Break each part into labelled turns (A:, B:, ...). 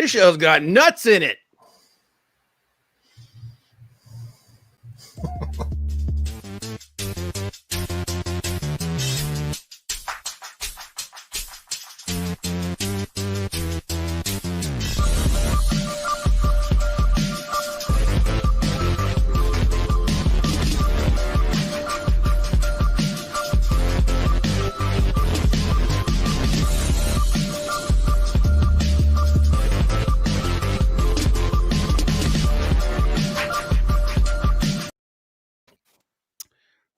A: This show's got nuts in it.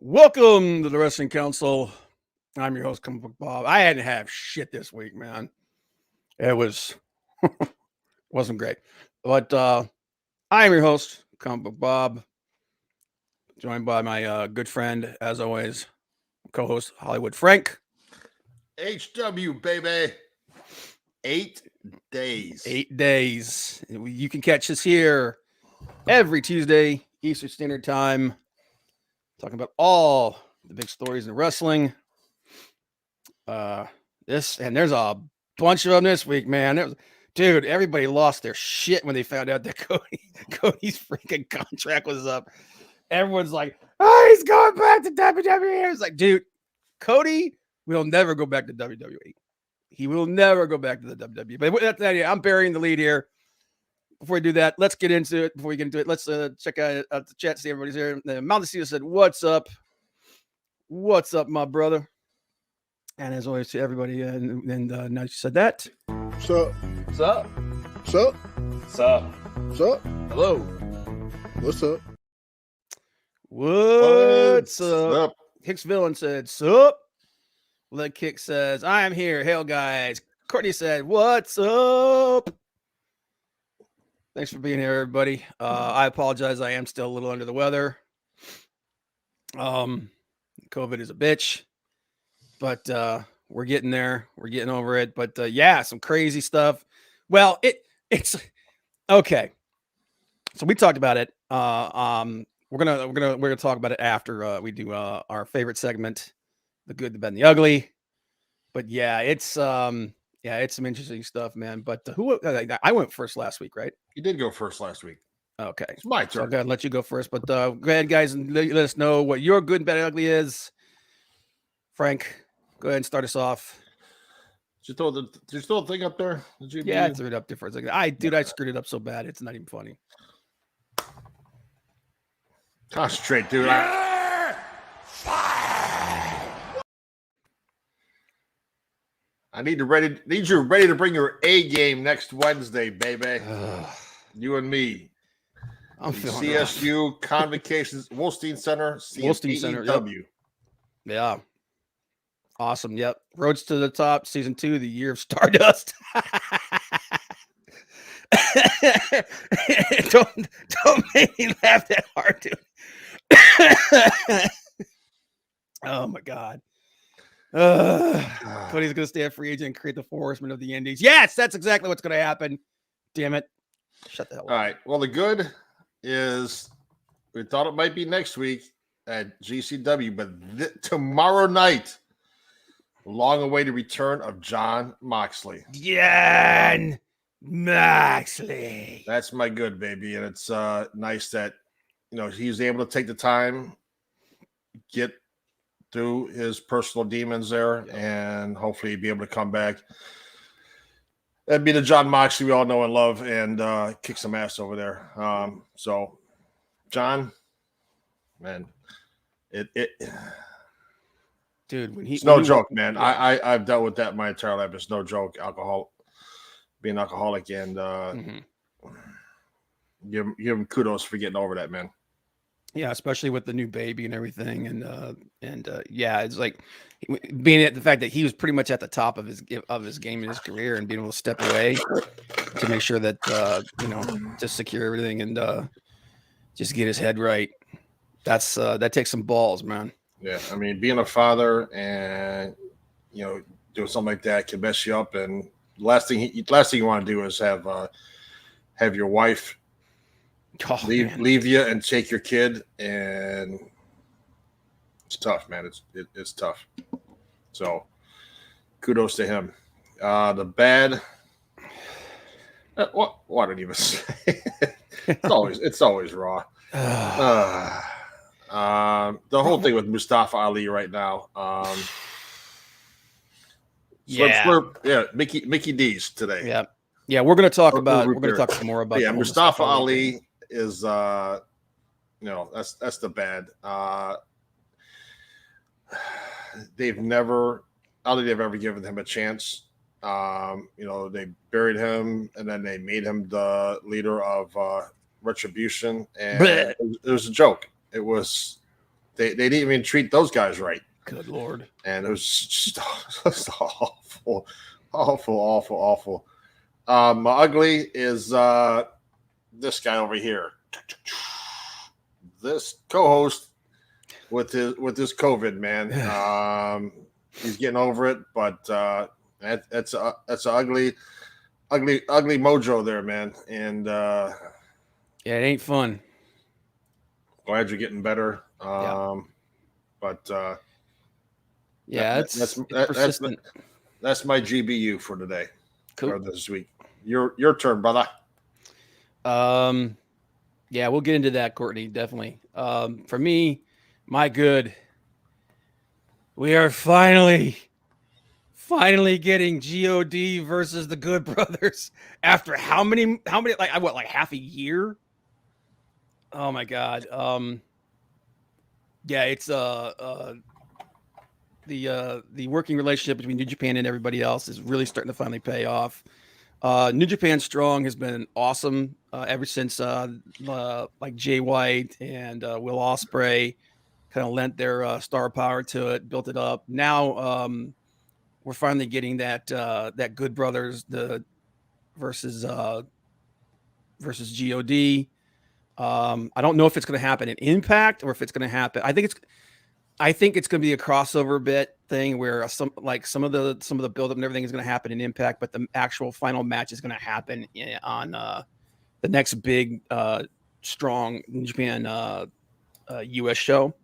A: Welcome to the Wrestling Council. I'm your host, Comic Book Bob. I hadn't have shit this week, man. It was wasn't great. But I am your host, Comic Book Bob, joined by my good friend, as always, co-host Hollywood Frank.
B: HW, baby. 8 days.
A: 8 days. You can catch us here every Tuesday, Eastern Standard Time, talking about all the big stories in wrestling. There's a bunch of them this week, man. Dude, everybody lost their shit when they found out that Cody's freaking contract was up. Everyone's like, oh, he's going back to WWE. It's like, dude, Cody will never go back to WWE. He will never go back to the WWE. But that's the idea. I'm burying the lead here. Before we do that, let's get into it. Before we get into it, let's check out the chat, see everybody's here. Montecito said, what's up? What's up, my brother? And as always, to everybody, and now you said that.
B: What's up?
A: What's up?
B: What's up?
A: What's up?
B: What's up?
A: Hello.
B: What's up?
A: What's up? Hicks Villain said, sup? Leg Kick says, I am here. Hail, guys. Courtney said, what's up? Thanks for being here, everybody. I apologize. I am still a little under the weather. COVID is a bitch, but we're getting there. We're getting over it. But yeah, some crazy stuff. Well, it's okay. So we talked about it. We're gonna talk about it after we do our favorite segment, the good, the bad, and the ugly. But yeah, it's some interesting stuff, man. But I went first last week, right?
B: You did go first last week.
A: Okay,
B: it's my turn.
A: So I'm gonna let you go first. But go ahead, guys, and let us know what your good, bad, and ugly is. Frank, go ahead and start us off.
B: Did you throw the thing up there?
A: I threw it up there for a second. I screwed it up so bad, it's not even funny.
B: Concentrate, dude. I need you ready to bring your A game next Wednesday, baby. You and me.
A: I'm feeling
B: CSU Convocations, Wolstein Center,
A: Wolstein Center. Yep. Yeah. Awesome. Yep. Rhodes to the Top, season 2, the year of Stardust. don't make me laugh that hard, dude. Oh my God. Cody's gonna stay a free agent and create the Four Horsemen of the Indies. Yes, that's exactly what's gonna happen. Damn it. Shut the hell up.
B: All right. Well, the good is we thought it might be next week at GCW, but tomorrow night, long-awaited return of Jon Moxley.
A: Jon Moxley.
B: That's my good, baby. And it's nice that, he was able to take the time, get through his personal demons there, and hopefully be able to come back and be the Jon Moxley we all know and love and kick some ass over there. So, John, man,
A: dude,
B: it's no joke, man. I've dealt with that my entire life. It's no joke. Being alcoholic, and give him kudos for getting over that, man.
A: Yeah, especially with the new baby and everything, and it's like being at the fact that he was pretty much at the top of his game in his career, and being able to step away to make sure that just secure everything and just get his head right. That takes some balls, man.
B: Yeah, I mean, being a father and doing something like that can mess you up, and last thing you want to do is have your wife leave you and take your kid, and it's tough, man. It's tough. So kudos to him. The bad, What did he even say? it's always Raw. The whole thing with Mustafa Ali right now. Mickey D's today.
A: Yeah. We're gonna talk some more about.
B: Yeah, Mustafa Ali is that's the bad. They've never given him a chance. They buried him and then they made him the leader of Retribution, and it was a joke. It was they didn't even treat those guys right.
A: Good Lord.
B: And it was just awful. My ugly is this guy over here. This co-host with his COVID, man. He's getting over it, but that's an ugly mojo there, man. And
A: it ain't fun.
B: Glad you're getting better. But
A: it's persistent.
B: That's my GBU for today.
A: Cool.
B: Or this week. Your turn, brother.
A: Yeah, we'll get into that, Courtney. Definitely. For me, my good. We are finally getting God versus the Good Brothers after how many like half a year? Oh my God. It's the working relationship between New Japan and everybody else is really starting to finally pay off. New Japan Strong has been awesome ever since like Jay White and Will Ospreay kind of lent their star power to it, built it up. Now we're finally getting that Good Brothers versus God. I don't know if it's going to happen in Impact or if it's going to happen. I think it's going to be a crossover bit thing where some of the buildup and everything is going to happen in Impact, but the actual final match is going to happen on the next big Strong New Japan US show.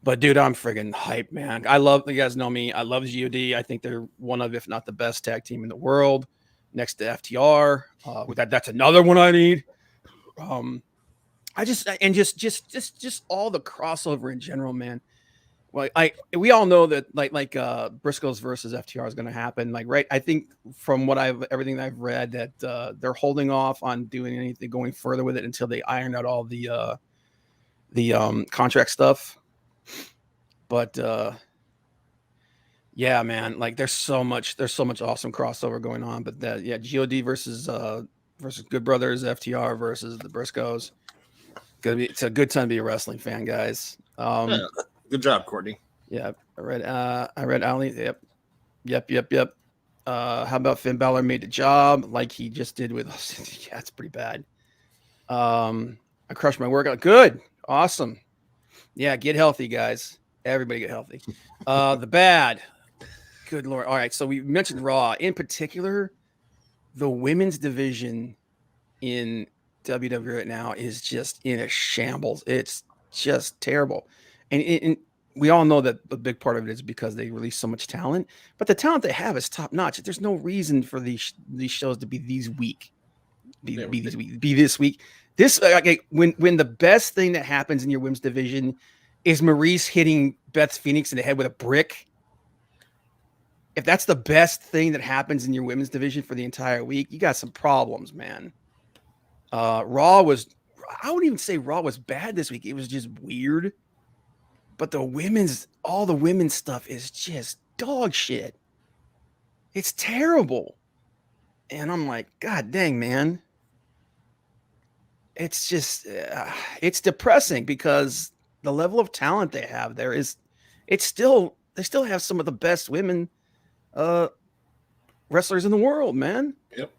A: But dude, I'm friggin' hyped, man. You guys know me. I love God. I think they're one of, if not the best tag team in the world, next to FTR. That's another one I need. Just all the crossover in general, man. Well, we all know that like Briscoes versus FTR is going to happen. Like, right? I think from everything I've read that they're holding off on doing anything going further with it until they iron out all the contract stuff. But yeah, man, like there's so much awesome crossover going on. But God versus Good Brothers, FTR versus the Briscoes. It's a good time to be a wrestling fan, guys.
B: Good job, Courtney.
A: Yeah, I read Ali. Yep. How about Finn Balor made the job like he just did with us? Yeah, it's pretty bad. I crushed my workout. Good. Awesome. Yeah, get healthy, guys. Everybody get healthy. The bad. Good Lord. All right, so we mentioned Raw. In particular, the women's division in WWE right now is just in a shambles. It's just terrible. And we all know that a big part of it is because they release so much talent, but the talent they have is top notch. There's no reason for these shows to be this week. Be this week. When the best thing that happens in your women's division is Maurice hitting Beth Phoenix in the head with a brick. If that's the best thing that happens in your women's division for the entire week, you got some problems, man. I wouldn't even say Raw was bad this week. It was just weird. But all the women's stuff is just dog shit. It's terrible. And I'm like, God dang, man. It's just, it's depressing because the level of talent they have there they still have some of the best women wrestlers in the world, man.
B: Yep.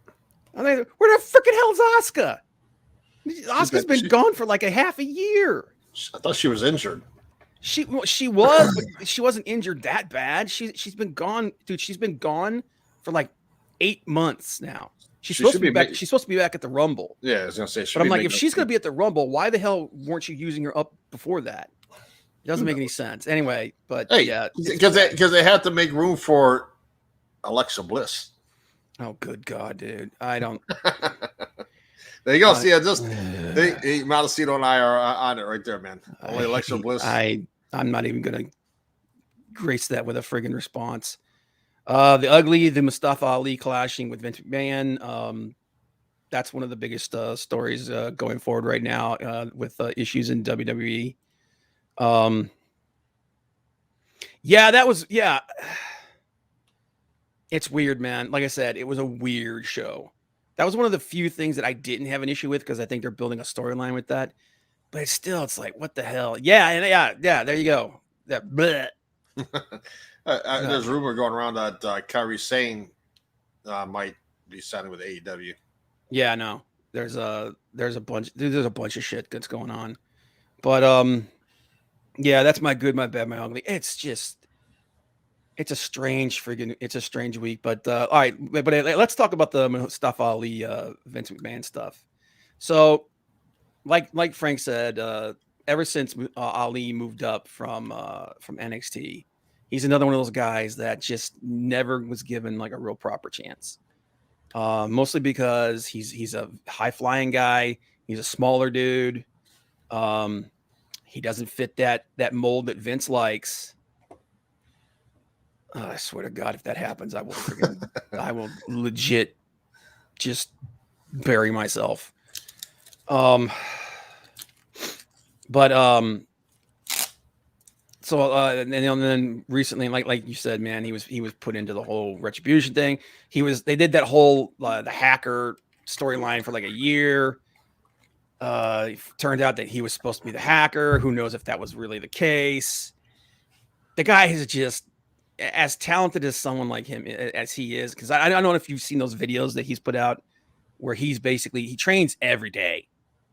A: Where the freaking hell's Asuka? Asuka's been gone for like a half a year.
B: I thought she was injured.
A: She was, but she wasn't injured that bad. She's been gone, dude. She's been gone for like 8 months now. She's supposed to be back. She's supposed to be back at the Rumble.
B: Yeah, I was gonna say.
A: But I'm like, if she's gonna be at the Rumble, why the hell weren't you using her up before that? It doesn't make any sense. Anyway, but
B: yeah, because they have to make room for Alexa Bliss.
A: Oh, good God, dude! I don't.
B: There you go. See, I just Malacito and I are on it right there, man. Only Alexa Bliss.
A: I'm not even gonna grace that with a friggin' response. The Mustafa Ali clashing with Vince McMahon. That's one of the biggest stories going forward right now with issues in WWE. Yeah. It's weird, man. Like I said, it was a weird show. That was one of the few things that I didn't have an issue with because I think they're building a storyline with that. But it's like, what the hell? Yeah. There you go. That.
B: There's rumor going around that Kairi Sane might be signing with AEW.
A: Yeah, no. There's a bunch of shit that's going on. But yeah, that's my good, my bad, my ugly. It's a strange week. But all right, but let's talk about the Mustafa Ali Vince McMahon stuff. So, like Frank said, ever since Ali moved up from NXT, he's another one of those guys that just never was given like a real proper chance. Mostly because he's a high flying guy. He's a smaller dude. He doesn't fit that mold that Vince likes. I swear to God, if that happens, I will legit just bury myself. So and then recently, like you said, man, he was put into the whole retribution thing. They did that whole the hacker storyline for like a year. It turned out that he was supposed to be the hacker. Who knows if that was really the case? The guy is just as talented as someone like him as he is, because I don't know if you've seen those videos that he's put out where he trains every day,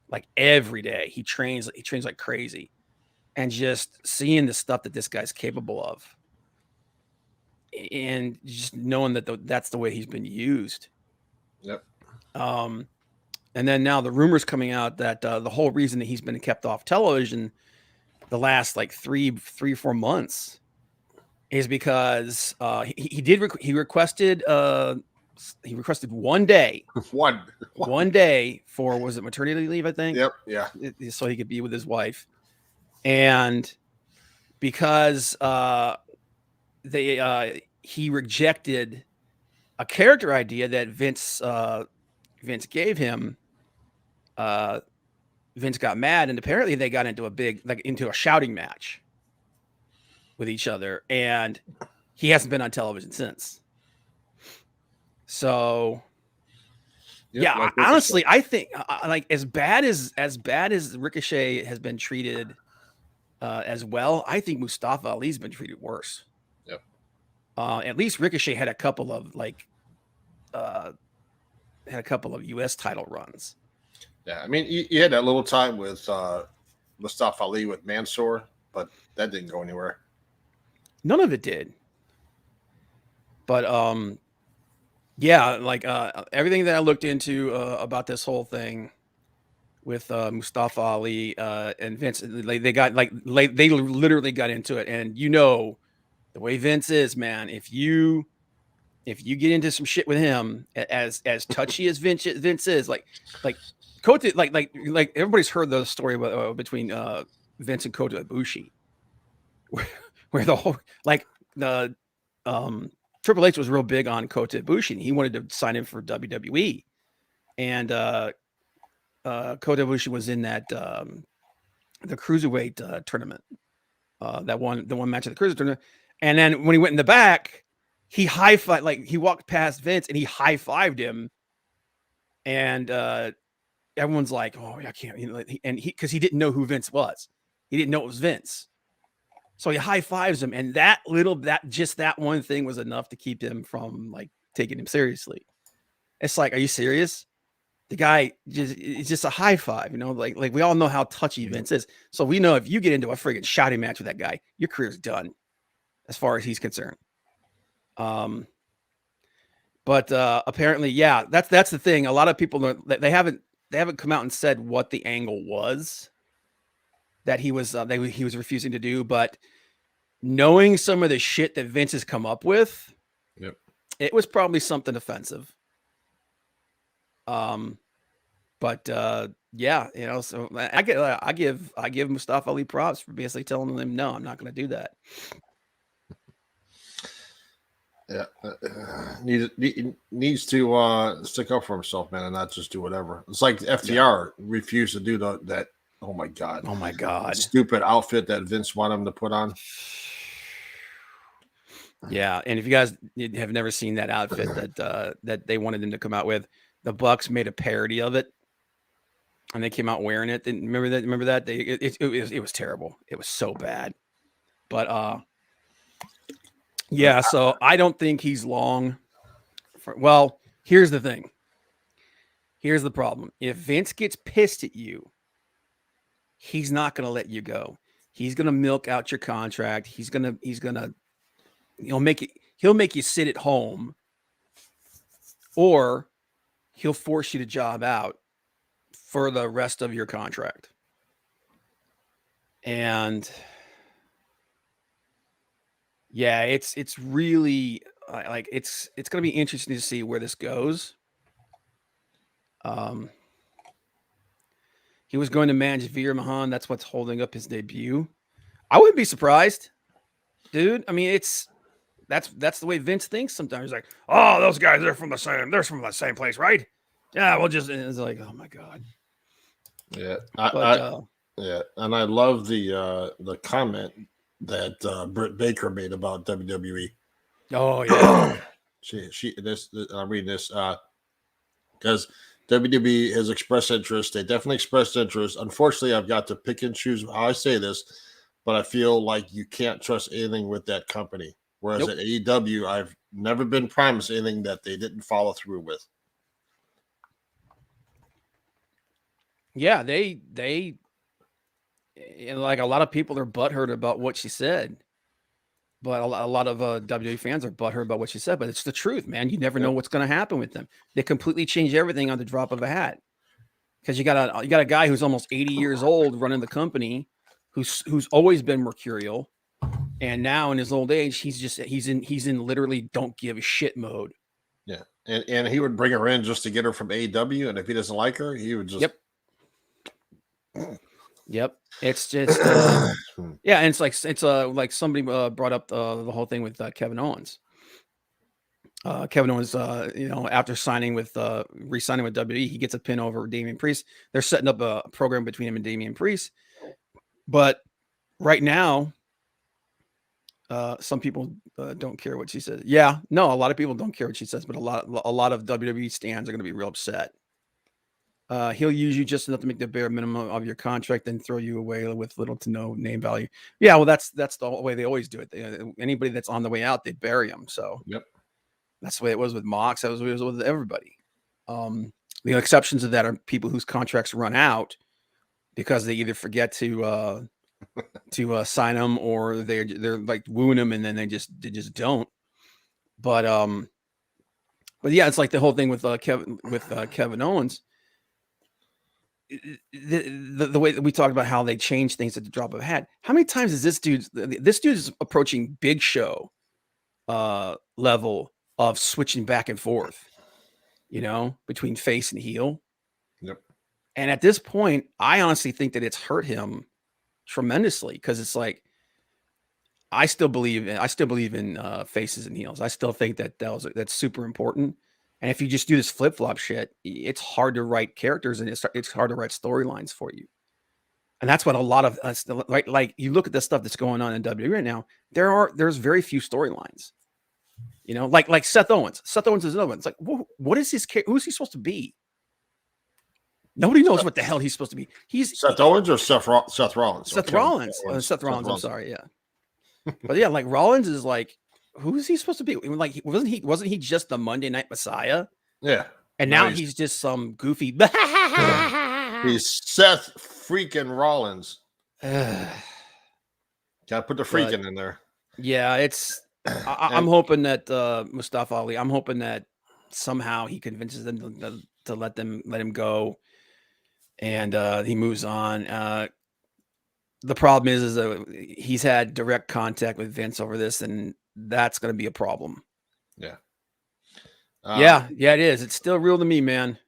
A: like every day. He trains like crazy, and just seeing the stuff that this guy's capable of, and just knowing that that's the way he's been used.
B: Yep.
A: And then now the rumors coming out that the whole reason that he's been kept off television the last like 3-4 months is because he requested 1 day. One day for, was it maternity leave, I think?
B: Yep. Yeah.
A: So he could be with his wife. And because he rejected a character idea that Vince gave him, Vince got mad, and apparently they got into into a shouting match with each other, and he hasn't been on television since. So yeah, honestly, I think like as bad as Ricochet has been treated as well, I think Mustafa Ali's been treated worse.
B: Yep.
A: At least Ricochet had a couple of US title runs.
B: Yeah, I mean, you had that little time with Mustafa Ali with Mansoor, but that didn't go anywhere.
A: None of it did. But yeah, like everything that I looked into about this whole thing with Mustafa Ali and Vince, they literally got into it. And you know the way Vince is, man. If you get into some shit with him, as touchy as Vince is, like Kota, like everybody's heard the story about, between Vince and Kota Ibushi, where the whole the Triple H was real big on Kota Ibushi, and he wanted to sign him for WWE, and Kota Ibushi was in that the cruiserweight tournament, the one match of the cruiser tournament, and then when he went in the back, he high-fived, he walked past Vince and he high-fived him, and everyone's like, oh, I can't, and because he didn't know who Vince was. He didn't know it was Vince. So he high-fives him, and that one thing was enough to keep him from taking him seriously. It's like, are you serious? The guy it's just a high five, like we all know how touchy Vince is. So we know if you get into a friggin' shouting match with that guy, your career's done as far as he's concerned. But apparently, yeah, that's the thing. A lot of people they haven't come out and said what the angle was that he was refusing to do, but knowing some of the shit that Vince has come up with,
B: yep,
A: It was probably something offensive. But yeah, you know, so I give Mustafa Ali props for basically telling them, no, I'm not going to do that.
B: Yeah, needs to stick up for himself, man, and not just do whatever. It's like FTR refused to do that. Oh my god! Stupid outfit that Vince wanted him to put on.
A: Yeah, and if you guys have never seen that outfit that they wanted him to come out with, the Bucks made a parody of it, and they came out wearing it. And remember that? It was terrible. It was so bad. But yeah. So I don't think he's long. Well, here's the thing. Here's the problem. If Vince gets pissed at you, he's not going to let you go. He's going to milk out your contract. He'll make you sit at home, or he'll force you to job out for the rest of your contract. And yeah, it's really like it's going to be interesting to see where this goes. He was going to manage Veer Mahan. That's what's holding up his debut. I wouldn't be surprised, dude. I mean, that's the way Vince thinks sometimes. He's like, oh, those guys, they're from the same place, right? Yeah, we'll just, it's like, oh my God.
B: Yeah. Yeah. And I love the comment that Britt Baker made about WWE.
A: Oh yeah.
B: I'm reading this because WWE has expressed interest. They definitely expressed interest. Unfortunately, I've got to pick and choose how I say this, but I feel like you can't trust anything with that company. Whereas at AEW, I've never been promised anything that they didn't follow through with.
A: Yeah, they like a lot of people are butthurt about what she said, but a lot of WWE fans are butthurt about what she said. But it's the truth, man. You never know what's going to happen with them. They completely change everything on the drop of a hat. Because you got a guy who's almost 80 years old running the company, who's always been mercurial, and now in his old age, he's in literally don't give a shit mode.
B: Yeah, and he would bring her in just to get her from AEW, and if he doesn't like her, he would just
A: Yep. It's just yeah, and it's like somebody brought up the whole thing with Kevin Owens. Kevin Owens, after re-signing with WWE, he gets a pin over Damian Priest. They're setting up a program between him and Damian Priest. But right now, some people don't care what she says. Yeah, no, a lot of people don't care what she says, but a lot of WWE stans are going to be real upset. He'll use you just enough to make the bare minimum of your contract and throw you away with little to no name value. Yeah, well, that's the way they always do it. Anybody that's on the way out, they bury them. So that's the way it was with Mox. That was the way it was with everybody. The exceptions of that are people whose contracts run out because they either forget to sign them, or they're like wooing them and then they just don't. But yeah, it's like the whole thing with Kevin Owens. The way that we talked about how they change things at the drop of a hat. How many times is this dude is approaching Big Show level of switching back and forth, between face and heel.
B: Yep.
A: And at this point, I honestly think that it's hurt him tremendously, because it's like, I still believe in faces and heels. I still think that's super important. And if you just do this flip-flop shit, it's hard to write characters and it's hard to write storylines for you. And that's what a lot of us, like you look at the stuff that's going on in WWE right now, there's very few storylines. Like Seth Owens. Seth Owens is another one. It's like, what is his character? Who's he supposed to be? Nobody knows what the hell he's supposed to be. He's
B: Seth Owens or Seth Rollins?
A: Seth Rollins. Seth Rollins. I'm sorry. Yeah. But yeah, like Rollins is like, who is he supposed to be? Like, wasn't he just the Monday Night Messiah?
B: Yeah.
A: And now he's just some goofy.
B: He's Seth freaking Rollins. Gotta put the freaking in there.
A: Yeah, I'm hoping that Mustafa Ali, I'm hoping that somehow he convinces them to let him go, and he moves on. The problem is that he's had direct contact with Vince over this, and that's going to be a problem.
B: Yeah.
A: Yeah, it is. It's still real to me, man.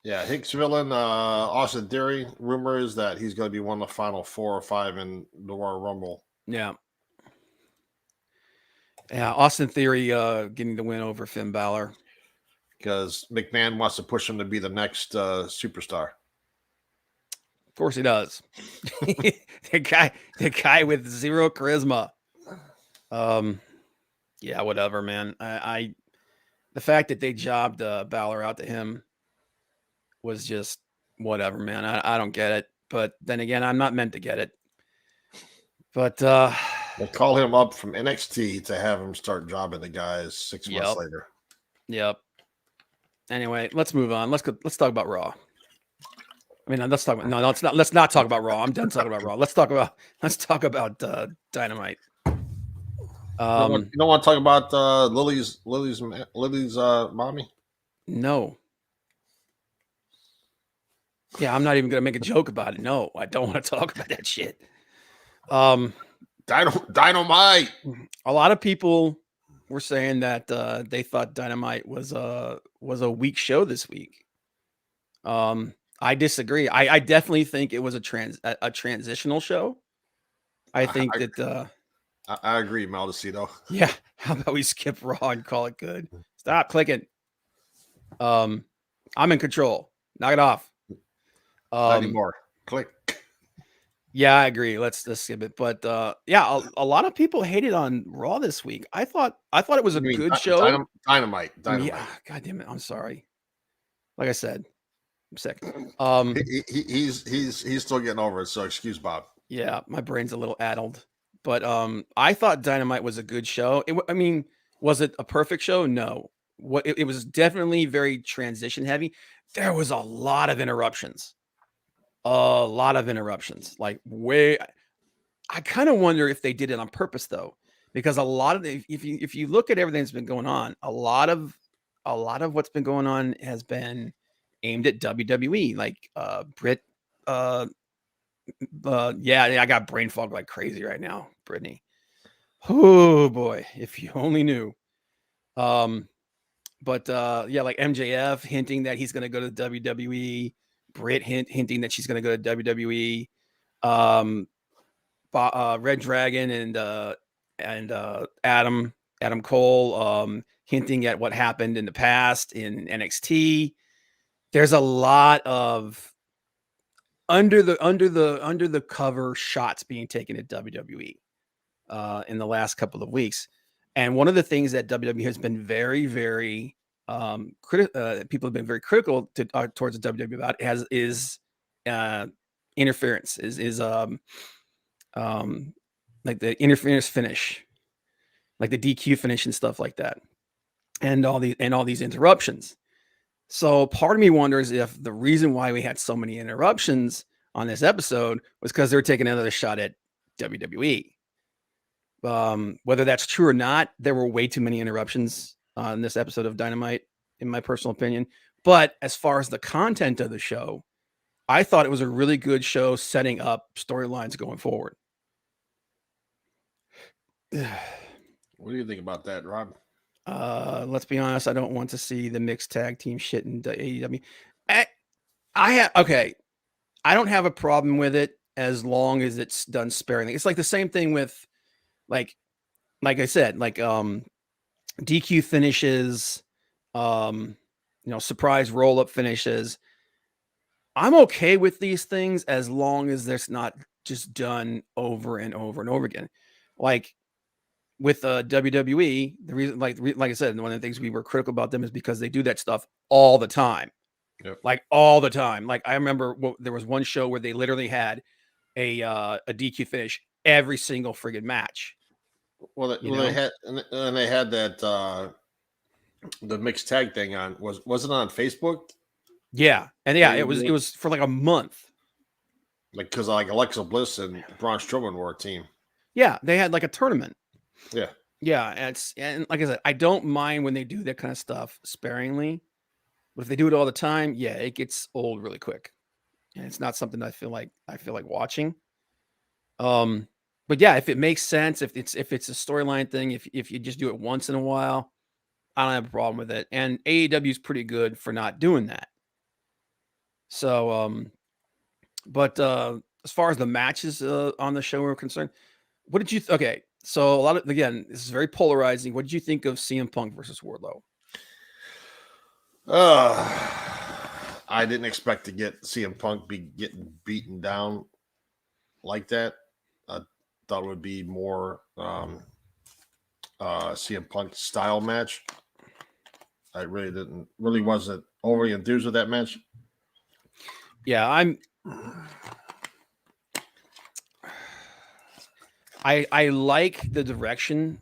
B: Yeah, Hicks villain, Austin Theory. Rumor is that he's going to be one of the final 4 or 5 in the Royal Rumble.
A: Yeah. Yeah, Austin Theory getting the win over Finn Balor.
B: Because McMahon wants to push him to be the next superstar.
A: Of course he does. the guy with zero charisma. Yeah, whatever, man. The fact that they jobbed Balor out to him was just whatever, man. I don't get it. But then again, I'm not meant to get it. But
B: they call him up from NXT to have him start jobbing the guys 6 months later.
A: Yep. Anyway, let's move on. Let's talk about Raw. I mean, let's talk about let's not talk about Raw. I'm done talking about Raw. Let's talk about Dynamite.
B: You don't want to talk about Lily's mommy?
A: No. Yeah, I'm not even gonna make a joke about it. No, I don't want to talk about that shit.
B: Dynamite.
A: A lot of people were saying that they thought Dynamite was a weak show this week. I disagree. I definitely think it was a transitional show. I think that
B: I agree, Maldacito.
A: Yeah. How about we skip Raw and call it good? Stop clicking. I'm in control. Knock it off.
B: Not anymore. Click.
A: Yeah, I agree. Let's skip it. But yeah, a lot of people hated on Raw this week. I thought it was a good show.
B: Dynamite.
A: Yeah, God damn it. I'm sorry. Like I said, I'm sick.
B: He's still getting over it, so excuse Bob.
A: Yeah, my brain's a little addled. But I thought Dynamite was a good show. I mean, was it a perfect show? No. It was definitely very transition heavy. There was a lot of interruptions. Like I kind of wonder if they did it on purpose though, because a lot of if you look at everything that's been going on, a lot of what's been going on has been aimed at WWE, like Britt. Yeah, I got brain fog like crazy right now, Brittany. Oh boy, if you only knew. But yeah, like MJF hinting that he's going to go to WWE. Britt hinting that she's going to go to WWE. Red Dragon and Adam Cole hinting at what happened in the past in NXT. There's a lot of under the cover shots being taken at WWE in the last couple of weeks. And one of the things that WWE has been very, very people have been very critical towards the WWE about is interference, is like the interference finish, like the DQ finish and stuff like that, and all these interruptions. So part of me wonders if the reason why we had so many interruptions on this episode was because they were taking another shot at WWE. Whether that's true or not, there were way too many interruptions on this episode of Dynamite, in my personal opinion. But as far as the content of the show, I thought it was a really good show setting up storylines going forward.
B: What do you think about that, Rob?
A: Let's be honest, I don't want to see the mixed tag team shit in AEW. I don't have a problem with it as long as it's done sparingly. It's like the same thing with like I said, like DQ finishes, surprise roll-up finishes. I'm okay with these things as long as there's not just done over and over and over again. Like with WWE, the reason, like I said, one of the things we were critical about them is because they do that stuff all the time.
B: Yep.
A: Like all the time. Like I remember there was one show where they literally had a DQ finish every single friggin' match.
B: Well, they had that the mixed tag thing on was it on Facebook?
A: Yeah, and yeah, it was for like a month.
B: Like because like Alexa Bliss and Braun Strowman were a team.
A: Yeah, they had like a tournament.
B: Yeah,
A: and like I said, I don't mind when they do that kind of stuff sparingly, but if they do it all the time, yeah, it gets old really quick, and it's not something I feel like watching. But yeah, if it makes sense, if it's a storyline thing, if you just do it once in a while, I don't have a problem with it. And AEW is pretty good for not doing that. So, but as far as the matches on the show are concerned, what did you? Okay, so a lot of again, this is very polarizing. What did you think of CM Punk versus Wardlow?
B: I didn't expect to get CM Punk be getting beaten down like that. I thought it would be more CM Punk style match. I really wasn't overly enthused with that match.
A: Yeah, I like the direction.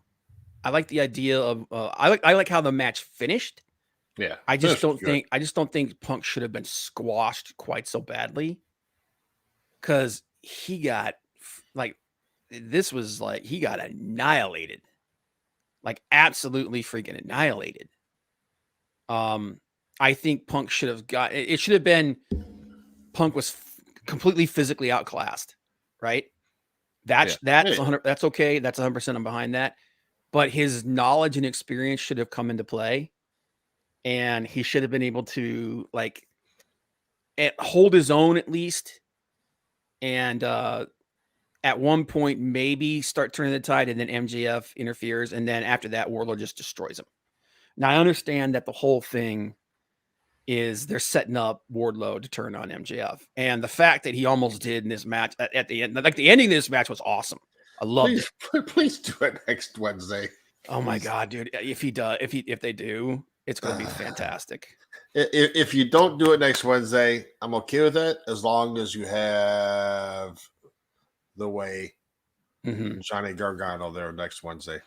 A: I like the idea of I like how the match finished.
B: Yeah.
A: I just don't think Punk should have been squashed quite so badly. Cause he got he got annihilated. Like absolutely freaking annihilated. I think Punk should have it should have been Punk was completely physically outclassed, right? That's 100. That's okay. That's 100%. I'm behind that. But his knowledge and experience should have come into play, and he should have been able to hold his own at least, and at one point maybe start turning the tide, and then MJF interferes, and then after that, Wardlow just destroys him. Now I understand that the whole thing is they're setting up Wardlow to turn on MJF, and the fact that he almost did in this match at the end, like the ending of this match was awesome. I loved
B: it. Please do it next Wednesday.
A: Oh my God, dude! If they do, it's going to be fantastic.
B: If you don't do it next Wednesday, I'm okay with that as long as you have the way Johnny Gargano there next Wednesday.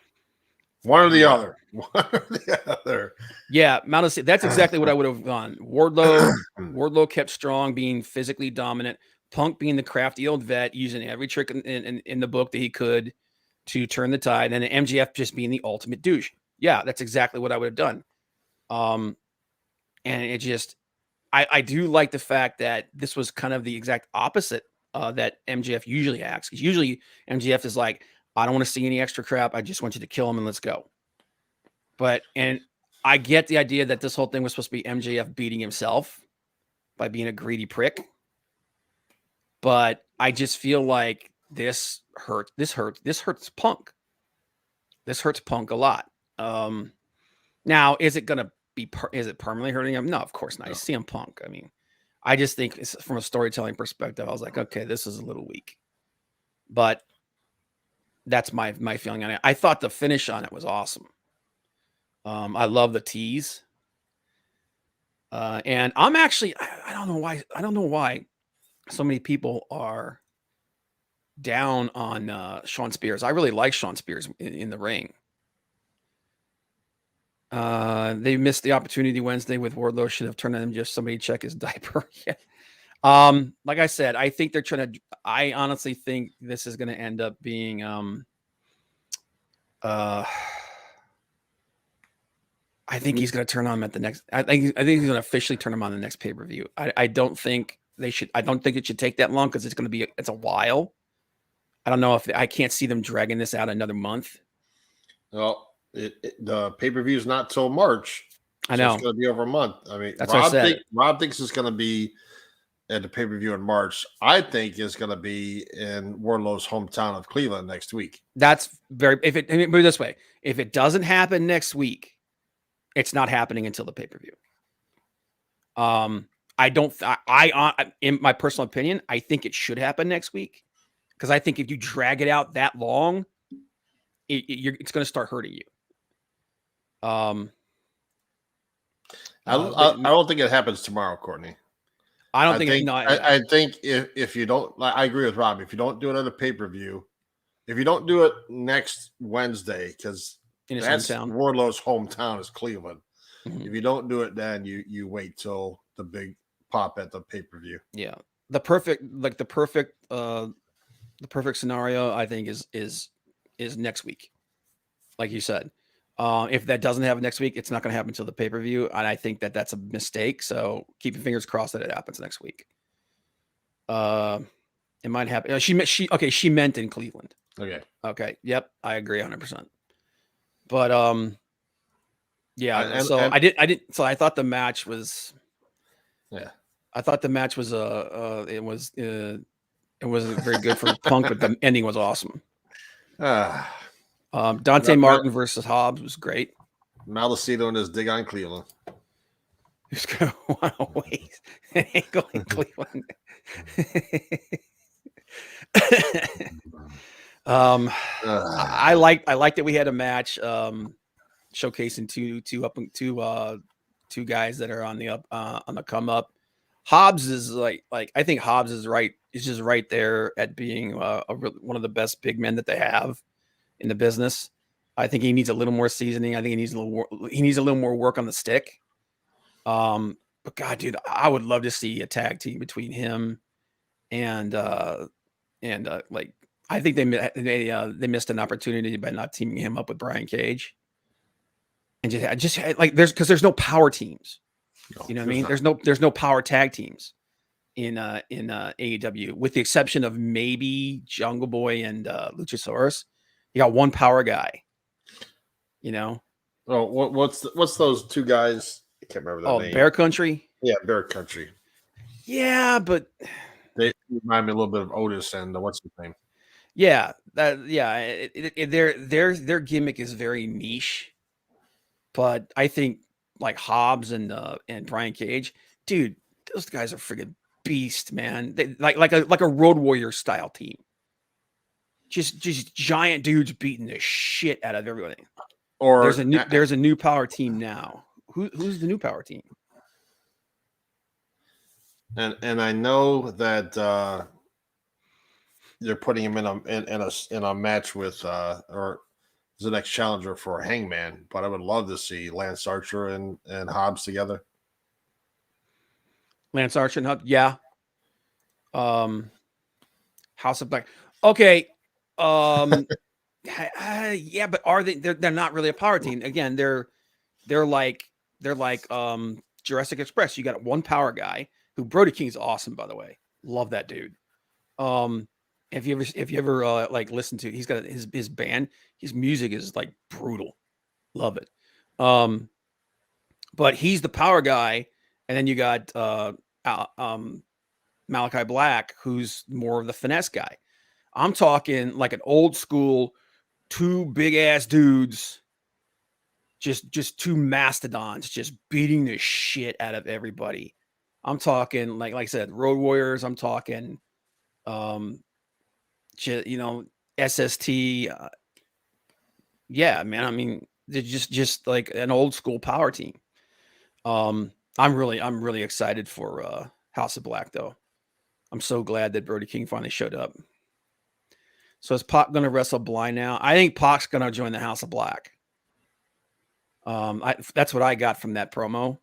B: One or the other. One or the other.
A: Yeah, that's exactly what I would have done. Wardlow kept strong, being physically dominant. Punk being the crafty old vet, using every trick in the book that he could to turn the tide, and MJF just being the ultimate douche. Yeah, that's exactly what I would have done. And it just, I do like the fact that this was kind of the exact opposite that MJF usually acts. Because usually MJF is like, I don't want to see any extra crap. I just want you to kill him and let's go. And I get the idea that this whole thing was supposed to be MJF beating himself by being a greedy prick. But I just feel like this hurts Punk. This hurts Punk a lot. Now, is it permanently hurting him? No, of course not. No. CM Punk. I mean, I just think from a storytelling perspective, I was like, okay, this is a little weak. But that's my feeling on it. I thought the finish on it was awesome. I love the tease. And I'm actually, I don't know why so many people are down on Shawn Spears. I really like Shawn Spears in the ring. They missed the opportunity Wednesday with Wardlow. Should have turned on him. Just somebody check his diaper. Yeah. Like I said, I think they're trying to. I honestly think this is going to end up being I think he's going to turn on him at the next. I think he's going to officially turn him on the next pay per view. I don't think they should. I don't think it should take that long because it's a while. I don't know if I can't see them dragging this out another month.
B: Well, the pay per view is not till March. So
A: I know
B: it's going to be over a month. I mean,
A: that's what I said.
B: Rob thinks it's going to be at the pay per view in March. I think it's going to be in Wardlow's hometown of Cleveland next week.
A: That's very. Put it this way: if it doesn't happen next week, it's not happening until the pay per view. I don't. In my personal opinion, I think it should happen next week because I think if you drag it out that long, it's going to start hurting you. I
B: don't think it happens tomorrow, Courtney.
A: I
B: think if you don't, I agree with Rob. If you don't do it on a pay per view, if you don't do it next Wednesday, because that's Wardlow's hometown is Cleveland. Mm-hmm. If you don't do it, then you wait till the big pop at the pay per view.
A: Yeah, the perfect scenario I think is next week, like you said. If that doesn't happen next week, it's not going to happen until the pay per view, and I think that's a mistake. So keep your fingers crossed that it happens next week. It might happen. She meant in Cleveland.
B: Okay.
A: Yep, I agree 100%. But Yeah. So I didn't. So I thought the match was.
B: Yeah.
A: I thought the match was it wasn't very good for Punk, but the ending was awesome. Dante Martin versus Hobbs was great.
B: Malicito and his dig on Cleveland.
A: Who's going to want to waste an ankle in Cleveland? I like that we had a match showcasing two guys that are on the come up. Hobbs is like I think Hobbs is right. He's just right there at being one of the best big men that they have in the business. I think he needs a little more seasoning. I think he needs a little more work on the stick. But God, dude, I would love to see a tag team between him and like I think they missed an opportunity by not teaming him up with Brian Cage. And just like there's no power teams. You know what I mean? There's no power tag teams in AEW, with the exception of maybe Jungle Boy and Luchasaurus. You got one power guy. You know.
B: Oh, what's those two guys? I can't remember their name.
A: Bear Country.
B: Yeah, Bear Country.
A: Yeah, but
B: they remind me a little bit of Otis and what's his name?
A: Yeah, their gimmick is very niche, but I think like Hobbs and Brian Cage, dude, those guys are friggin' beast, man. They like a Road Warrior style team. Just giant dudes beating the shit out of everybody. Or there's a new power team now. Who's the new power team?
B: And I know that they're putting him in a match with or the next challenger for Hangman, but I would love to see Lance Archer and Hobbs together.
A: Lance Archer and Hobbs, yeah. House of Black. Okay. Yeah, but are they? They're not really a power team. Again, they're like Jurassic Express. You got one power guy who Brody King's awesome, by the way. Love that dude. If you ever like listen to, he's got his band. His music is like brutal. Love it. But he's the power guy, and then you got Malachi Black, who's more of the finesse guy. I'm talking like an old school, two big ass dudes, just two mastodons, just beating the shit out of everybody. I'm talking like I said, Road Warriors. I'm talking, SST. Yeah, man. I mean, they're just like an old school power team. I'm really excited for House of Black, though. I'm so glad that Brody King finally showed up. So is Pac going to wrestle blind now? I think Pac's going to join the House of Black. That's what I got from that promo.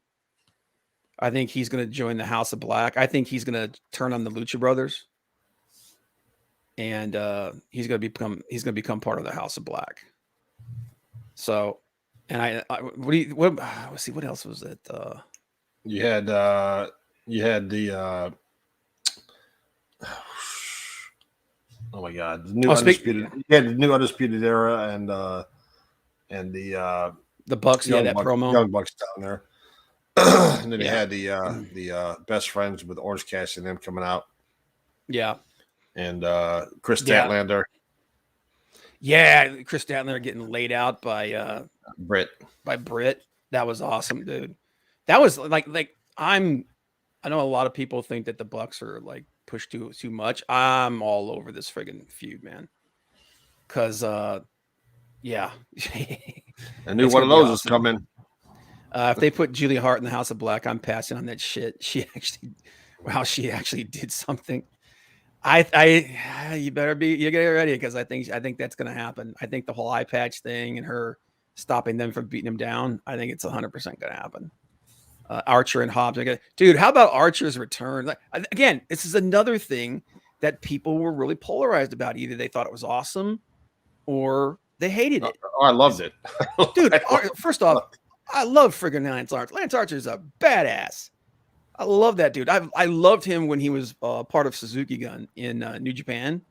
A: I think he's going to join the House of Black. I think he's going to turn on the Lucha Brothers, and he's going to become part of the House of Black. So, and let's see, what else was it?
B: You had the oh my God, the new undisputed. Yeah, the new Undisputed Era and the
A: Bucks. Yeah, that promo.
B: Young Bucks down there. And then you had the best friends with Orange Cassidy and them coming out.
A: Yeah.
B: And Chris Statlander.
A: Yeah, Chris Statlander getting laid out by
B: Britt.
A: That was awesome, dude. That was like I know a lot of people think that the Bucks are like pushed too much. I'm all over this friggin' feud, man. Cause yeah.
B: I knew one of those was coming.
A: If they put Julia Hart in the House of Black, I'm passing on that shit. She actually did something. You better get ready, because I think that's gonna happen. I think the whole eye patch thing and her stopping them from beating him down, I think it's 100% gonna happen. Archer and Hobbs are dude. How about Archer's return? Like, again, this is another thing that people were really polarized about. Either they thought it was awesome or they hated it.
B: Oh, I loved it,
A: dude. First off, I love friggin' Lance Archer. Lance Archer's a badass. I love that dude. I loved him when he was part of Suzuki Gun in New Japan,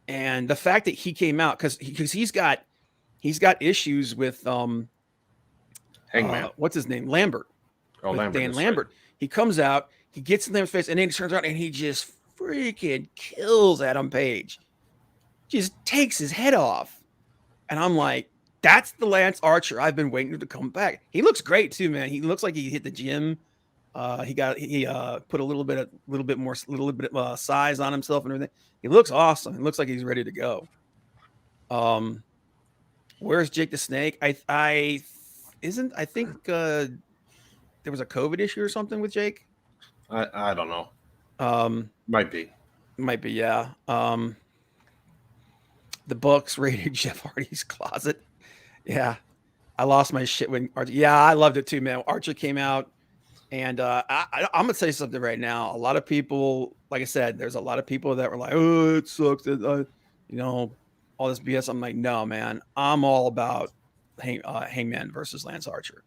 A: and the fact that he came out because he's got issues with
B: Hangman.
A: What's his name? Lambert.
B: Oh,
A: with
B: Lambert.
A: Dan Lambert. Right. He comes out, he gets in Lambert's face, and then he turns around and he just freaking kills Adam Page. Just takes his head off. And I'm like, that's the Lance Archer I've been waiting to come back. He looks great too, man. He looks like he hit the gym. He put a little bit more size on himself and everything. He looks awesome. He looks like he's ready to go. Where's Jake the Snake? I think there was a COVID issue or something with Jake.
B: I don't know. Might be,
A: yeah. The Bucks raided Jeff Hardy's closet. Yeah, I lost my shit when Archer. Yeah, I loved it too, man. Archer came out, and I'm gonna say something right now. A lot of people, like I said, there's a lot of people that were like, "Oh, it sucks," that all this BS. I'm like, no, man. I'm all about Hangman versus Lance Archer.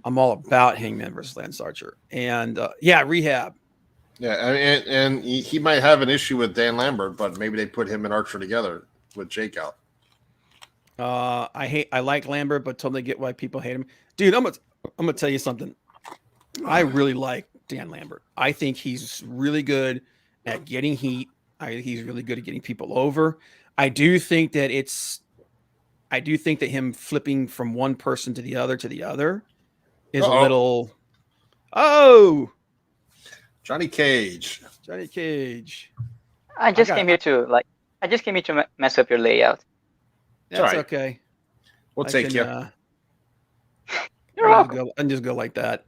A: I'm all about Hangman versus Lance Archer, and rehab.
B: Yeah, and he might have an issue with Dan Lambert, but maybe they put him and Archer together with Jake out.
A: I like Lambert, but totally get why people hate him, dude. I'm gonna tell you something. I really like Dan Lambert. I think he's really good at getting heat. He's really good at getting people over. I do think that him flipping from one person to the other is a little. Oh,
B: Johnny Cage.
C: I just came here to mess up your layout.
A: That's right. Okay.
B: We'll take you.
C: You're welcome.
A: And just go like that.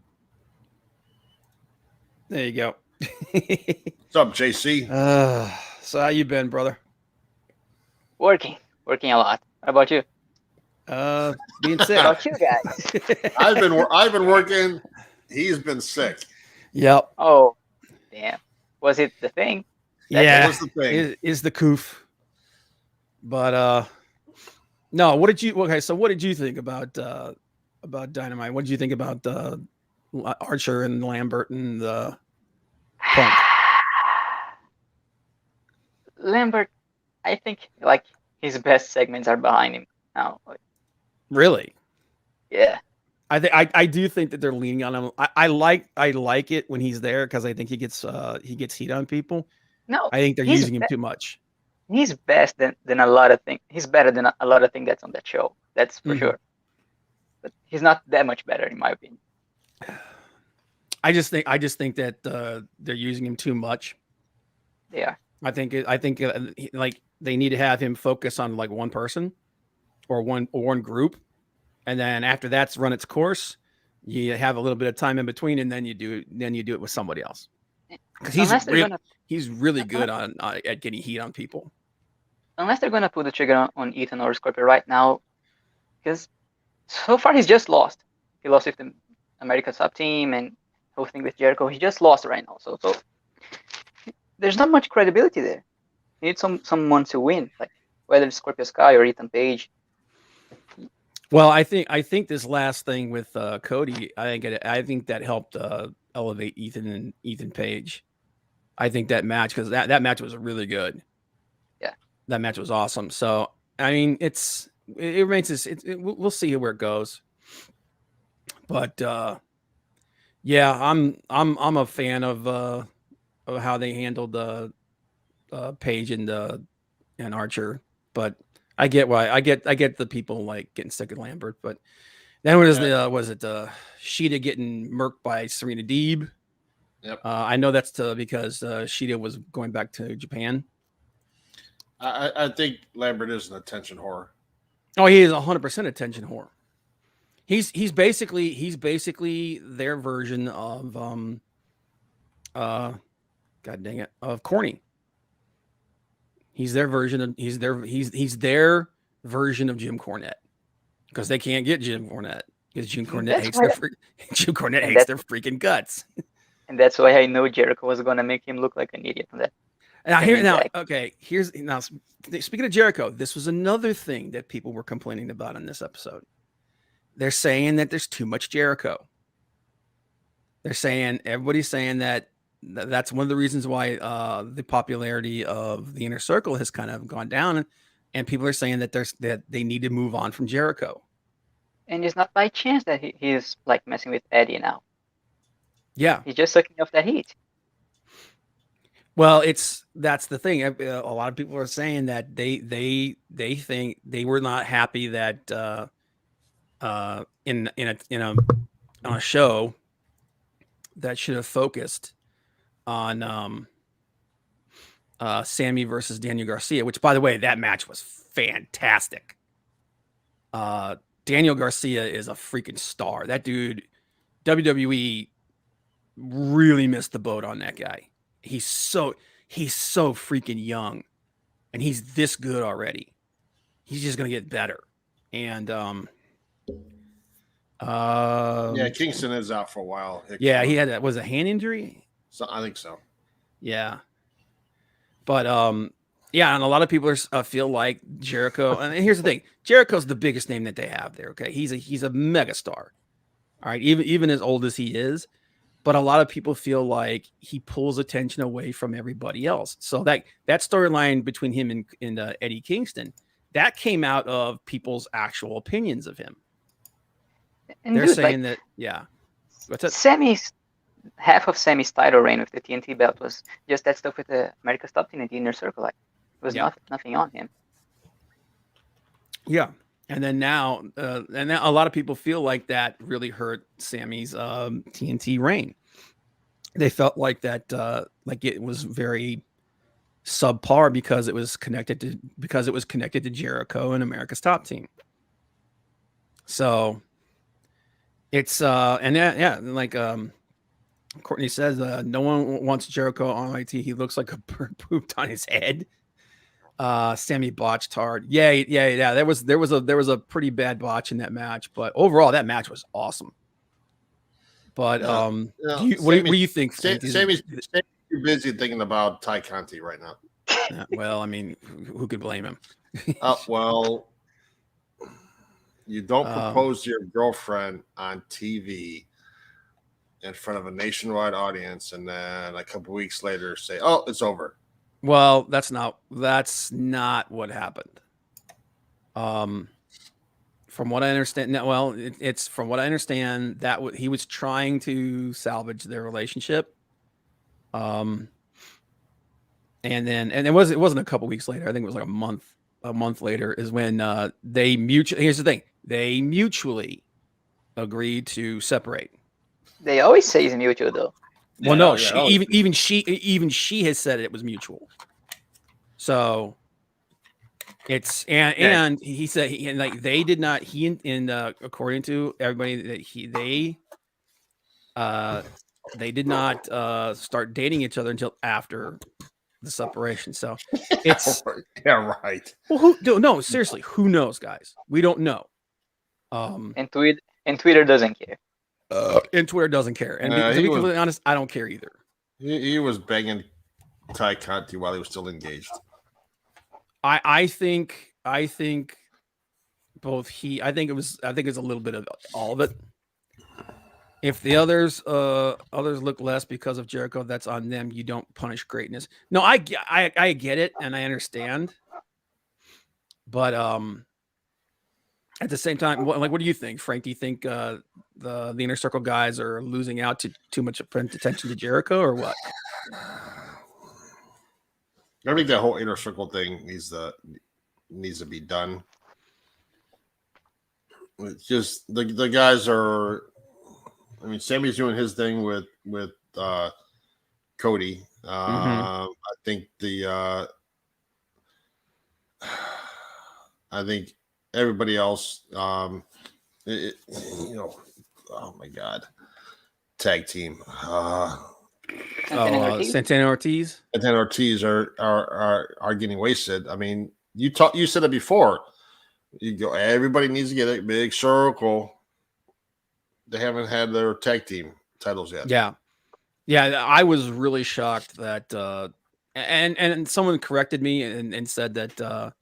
A: There you go.
B: What's up, JC?
A: So how you been, brother?
C: Working a lot. How about you?
A: Being sick.
C: How about you guys?
B: I've been working. He's been sick.
A: Yep.
C: Oh, damn. Was it the thing?
A: That
B: was the thing.
A: Is the coof. But no. What did you think about Dynamite? What did you think about Archer and Lambert and Punk?
C: Lambert, I think like his best segments are behind him now.
A: Really?
C: Yeah.
A: I do think that they're leaning on him. I like it when he's there because I think he gets heat on people.
C: No,
A: I think they're using him too much.
C: He's best than a lot of things. He's better than a lot of things that's on that show. That's for sure. But he's not that much better in my opinion.
A: I just think that they're using him too much.
C: Yeah.
A: I think like they need to have him focus on like one person or one group, and then after that's run its course, you have a little bit of time in between, and then you do it with somebody else. Because he's really good at getting heat on people.
C: Unless they're gonna pull the trigger on Ethan or Scorpio right now, because so far he's just lost. He lost with the America Sub Team and whole thing with Jericho. He just lost right now. So there's not much credibility there. You need someone to win, like whether it's Scorpio Sky or Ethan Page.
A: Well, I think this last thing with Cody, I think that helped elevate Ethan Page. I think that match, because that match was really good.
C: Yeah,
A: that match was awesome. So I mean, it remains. We'll see where it goes. But yeah, I'm a fan of how they handled the Page and Archer, but I get why. I get the people like getting sick of Lambert, but then was it Sheeta getting murked by Serena Deeb?
B: Yep.
A: I know that's because Sheeta was going back to Japan.
B: I think Lambert is an attention whore.
A: Oh, he is 100% attention whore. He's basically their version of God dang it, of corny. He's their version of he's their version of Jim Cornette, because they can't get Jim Cornette because Jim Cornette hates their freaking guts.
C: And that's why I know Jericho was gonna make him look like an idiot on that.
A: Here's speaking of Jericho, this was another thing that people were complaining about in this episode. They're saying that there's too much Jericho. Everybody's saying that's one of the reasons why the popularity of the Inner Circle has kind of gone down, and people are saying that they need to move on from Jericho.
C: And it's not by chance that he's like messing with Eddie now.
A: Yeah.
C: He's just sucking off that heat.
A: Well, that's the thing. A lot of people are saying that they think they were not happy that in on a show that should have focused on Sammy versus Daniel Garcia, which, by the way, that match was fantastic. Daniel Garcia is a freaking star. That dude, WWE really missed the boat on that guy. He's so freaking young, and he's this good already. He's just gonna get better. And
B: yeah, Kingston is out for a while.
A: Yeah, he had was a hand injury.
B: So I think so.
A: Yeah, but yeah, and a lot of people feel like Jericho. And here's the thing: Jericho's the biggest name that they have there. Okay, he's a mega star. All right, even as old as he is. But a lot of people feel like he pulls attention away from everybody else. So that storyline between him and Eddie Kingston, that came out of people's actual opinions of him.
C: And
A: they're
C: dude,
A: saying that, yeah. What's that?
C: Half of Sammy's title reign with the TNT belt was just that stuff with the America's Top Team and the Inner Circle. Like, it was nothing on him.
A: Yeah. And then now, a lot of people feel like that really hurt Sammy's TNT reign. They felt like that, like it was very subpar because it was connected to Jericho and America's Top Team. So it's like Courtney says, no one wants Jericho on IT. He looks like a bird pooped on his head. Sammy botched hard. Yeah. There was a pretty bad botch in that match, but overall that match was awesome. But what do you think?
B: Sammy's too busy thinking about Ty Conti right now.
A: Well, I mean, who could blame him?
B: Well, you don't propose to your girlfriend on TV in front of a nationwide audience, and then a couple weeks later say, "Oh, it's over."
A: Well, that's not what happened. From what I understand, it's from what I understand that he was trying to salvage their relationship. And it wasn't a couple weeks later. I think it was like a month later is when here's the thing. They mutually agreed to separate.
C: They always say it's mutual though.
A: Well, no, even she has said it was mutual. So it's and he said they did not according to everybody that they did not start dating each other until after the separation. So it's
B: yeah, right.
A: Well, no, seriously, who knows, guys? We don't know.
C: And Twitter doesn't care.
A: And Twitter doesn't care. And to be completely honest, I don't care either.
B: He was banging Ty Conti while he was still engaged.
A: I think both I think it's a little bit of all of it. If the others look less because of Jericho, that's on them. You don't punish greatness. No, I get it and I understand. But at the same time, what do you think, Frank? Do you think the Inner Circle guys are losing out to too much attention to Jericho, or what?
B: I think that whole Inner Circle thing needs to be done. It's just the guys are. I mean, Sammy's doing his thing with Cody. I think I think everybody else. Oh my God, tag team.
A: Santana Ortiz.
B: Santana Ortiz are getting wasted. I mean, you said it before. You go. Everybody needs to get a big circle. They haven't had their tag team titles yet.
A: Yeah. I was really shocked that, and someone corrected me and said that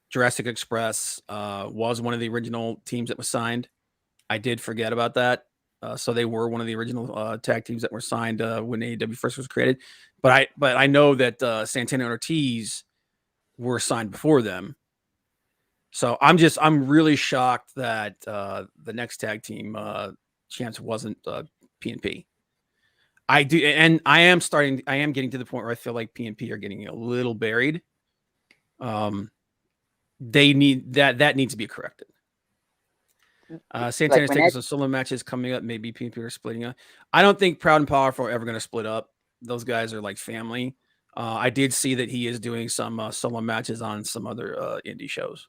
A: Jurassic Express was one of the original teams that was signed. I did forget about that. So they were one of the original tag teams that were signed when AEW first was created. But I know that Santana and Ortiz were signed before them. So I'm really shocked that the next tag team chance wasn't PNP. I do, and I am getting to the point where I feel like PNP are getting a little buried. They need that needs to be corrected. Santana's taking some solo matches coming up. Maybe PNP are splitting up. I don't think Proud and Powerful are ever going to split up. Those guys are like family. I did see that he is doing some solo matches on some other indie shows.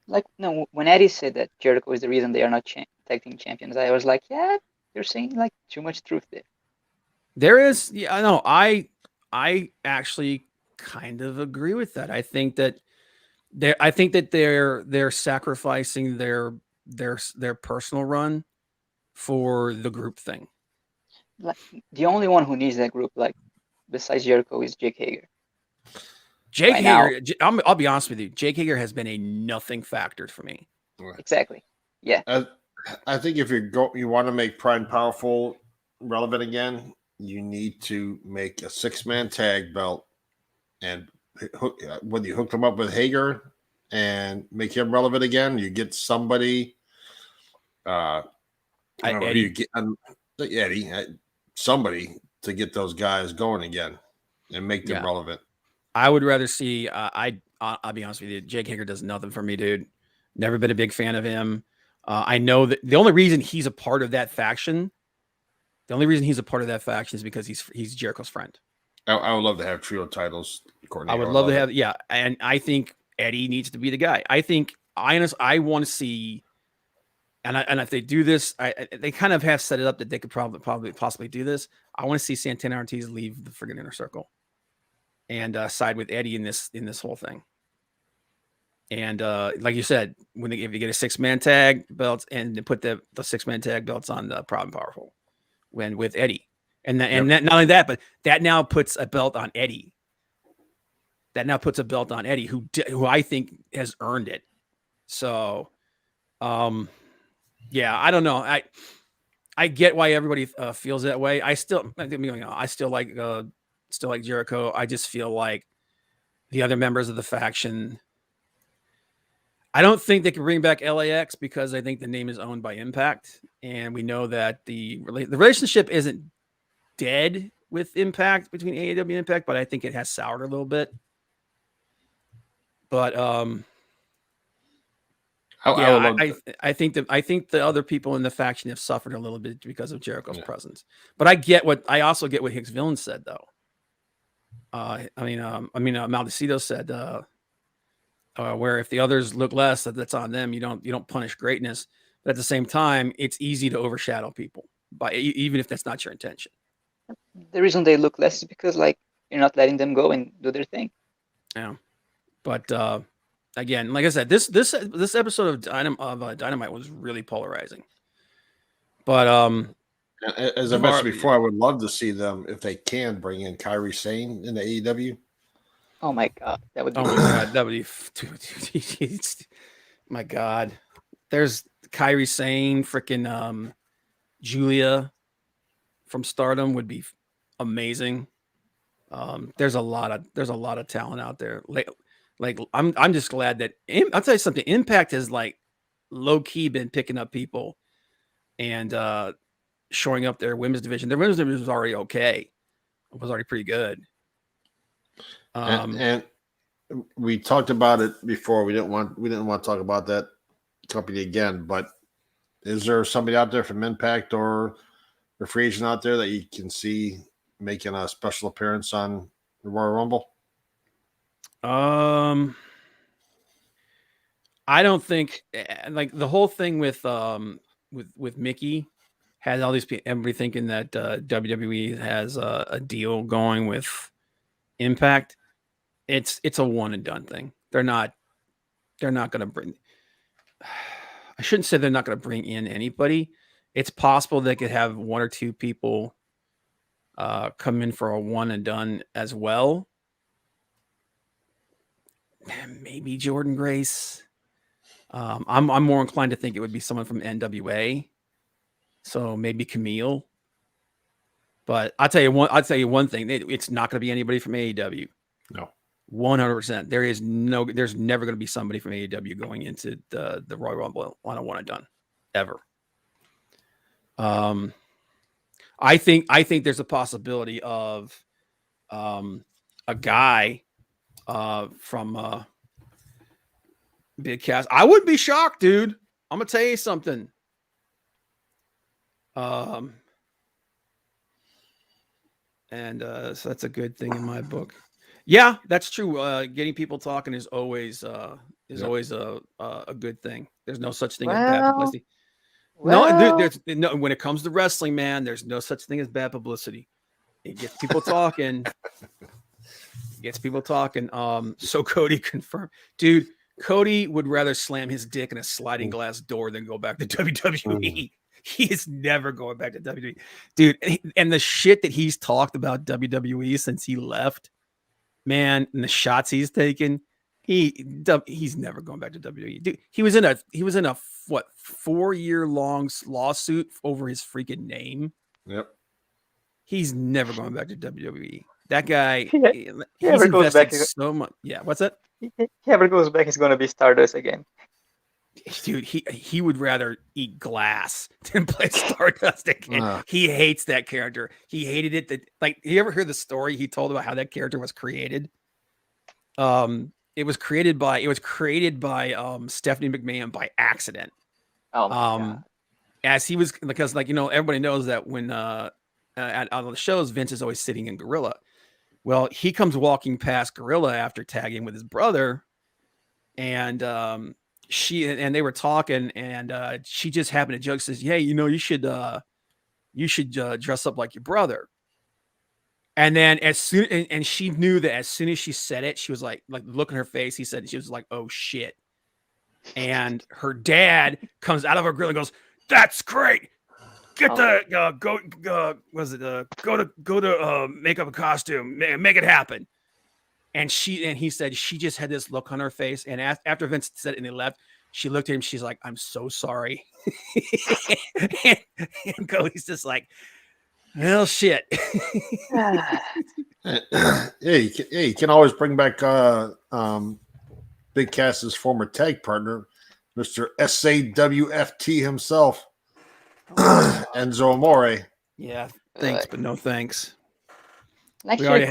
C: Like, no, when Eddie said that Jericho is the reason they are not tag team champions, I was like, yeah, you're saying like too much truth there.
A: There is, yeah, I know. I actually kind of agree with that. I think that they're sacrificing their personal run for the group thing.
C: Like, the only one who needs that group, like besides Jericho, is Jake Hager.
A: Jake Hager, I'll be honest with you. Jake Hager has been a nothing factor for me.
C: Exactly. Yeah.
B: I think if you want to make Pride and Powerful relevant again, you need to make a 6-man tag belt, and whether you hook them up with Hager and make him relevant again, you get somebody. Eddie. Somebody to get those guys going again and make them relevant.
A: I would rather see. I'll be honest with you. Jake Hager does nothing for me, dude. Never been a big fan of him. I know that the only reason he's a part of that faction, is because he's Jericho's friend.
B: I would love to have trio titles.
A: I would love to have, and I think Eddie needs to be the guy. I think I want to see, and if they do this, they kind of have set it up that they could possibly do this. I want to see Santana Ortiz leave the friggin' Inner Circle and side with Eddie in this whole thing. And like you said, if you get a 6-man tag belts and they put the 6-man tag belts on the Proud and Powerful, with Eddie, and not only that, but that now puts a belt on Eddie. Who I think has earned it. So, yeah, I don't know. I get why everybody feels that way. I still like Jericho. I just feel like the other members of the faction, I don't think they can bring back LAX because I think the name is owned by Impact, and we know that the relationship isn't dead with Impact, between AEW and Impact, but I think it has soured a little bit. But I think the other people in the faction have suffered a little bit because of Jericho's presence. But I also get what Hicks Villain said though. Maldacito said where if the others look less, that's on them. You don't punish greatness, but at the same time, it's easy to overshadow people even if that's not your intention.
C: The reason they look less is because like you're not letting them go and do their thing.
A: Yeah, but again, like I said, this episode of Dynamite was really polarizing. But
B: as I mentioned before, I would love to see them, if they can, bring in Kairi Sane in the AEW.
C: Oh my god, that would be.
A: Oh my god, that would be. My god, there's Kairi Sane, freaking Julia from Stardom would be amazing. There's a lot of talent out there. Like I'm just glad that I'll tell you something. Impact has like low key been picking up people and shoring up their women's division. Their women's division was already okay. It was already pretty good.
B: And we talked about it before. We didn't want to talk about that company again. But is there somebody out there from Impact or a free agent out there that you can see making a special appearance on the Royal Rumble?
A: I don't think like the whole thing with Mickey has all these people, everybody thinking that WWE has a deal going with Impact. It's a one and done thing. They're not going to bring. I shouldn't say they're not going to bring in anybody. It's possible they could have one or two people come in for a one and done as well. Maybe Jordan Grace. I'm more inclined to think it would be someone from NWA. So maybe Camille. But I'll tell you one thing. It's not going to be anybody from AEW.
B: No.
A: 100%. There's never going to be somebody from AEW going into the Royal Rumble on a one and done ever. I think there's a possibility of a guy from Big Cass. I wouldn't be shocked, dude. I'm gonna tell you something. So that's a good thing in my book. Yeah, that's true. Getting people talking is always always a good thing. There's no such thing as bad publicity. There's no, when it comes to wrestling, man, there's no such thing as bad publicity. It gets people talking. So Cody confirmed, dude. Cody would rather slam his dick in a sliding glass door than go back to WWE. He is never going back to WWE, dude. And the shit that he's talked about WWE since he left, man, and the shots he's taken, he's never going back to WWE. Dude, he was in a 4-year-long lawsuit over his freaking name.
B: Yep.
A: He's never going back to WWE. That guy,
C: he
A: he's
C: goes back,
A: so much. Yeah, what's that?
C: He ever goes back, he's gonna be Stardust again.
A: Dude, he would rather eat glass than play Stardust again. He hates that character. He hated it. You ever heard the story he told about how that character was created? It was created by Stephanie McMahon by accident.
C: Oh my God.
A: As he was, because everybody knows that when on the shows, Vince is always sitting in Gorilla. Well, he comes walking past Gorilla after tagging with his brother, and they were talking, and she just happened to joke, says, "Hey, you should dress up like your brother." And then and she knew that as soon as she said it, she was like look in her face. She was like, "Oh shit!" And her dad comes out of her grill and goes, "That's great. Get go to make up a costume, make it happen." And he said she just had this look on her face, and after Vince said it and they left, she looked at him. She's like, "I'm so sorry." and Cody's just like, "Well, shit."
B: You can always bring back Big Cass's former tag partner, Mr. SAWFT himself. Enzo Amore.
A: Yeah, thanks, but no thanks.
C: Actually,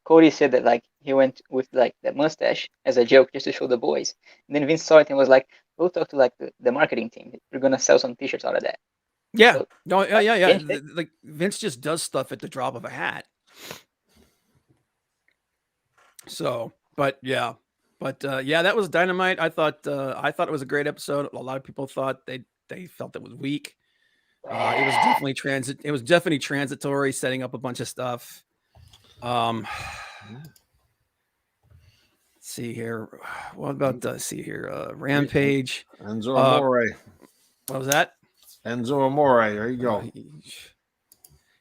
C: Cody said that he went with that mustache as a joke just to show the boys. And then Vince saw it and was like, "Go talk to the marketing team. We're gonna sell some T-shirts out of that."
A: Yeah, yeah. Vince just does stuff at the drop of a hat. So, that was Dynamite. I thought it was a great episode. A lot of people thought they felt it was weak. It was definitely transitory, setting up a bunch of stuff. Let's see here. What about Rampage?
B: Enzo Amore.
A: What was that?
B: Enzo Amore. There you go.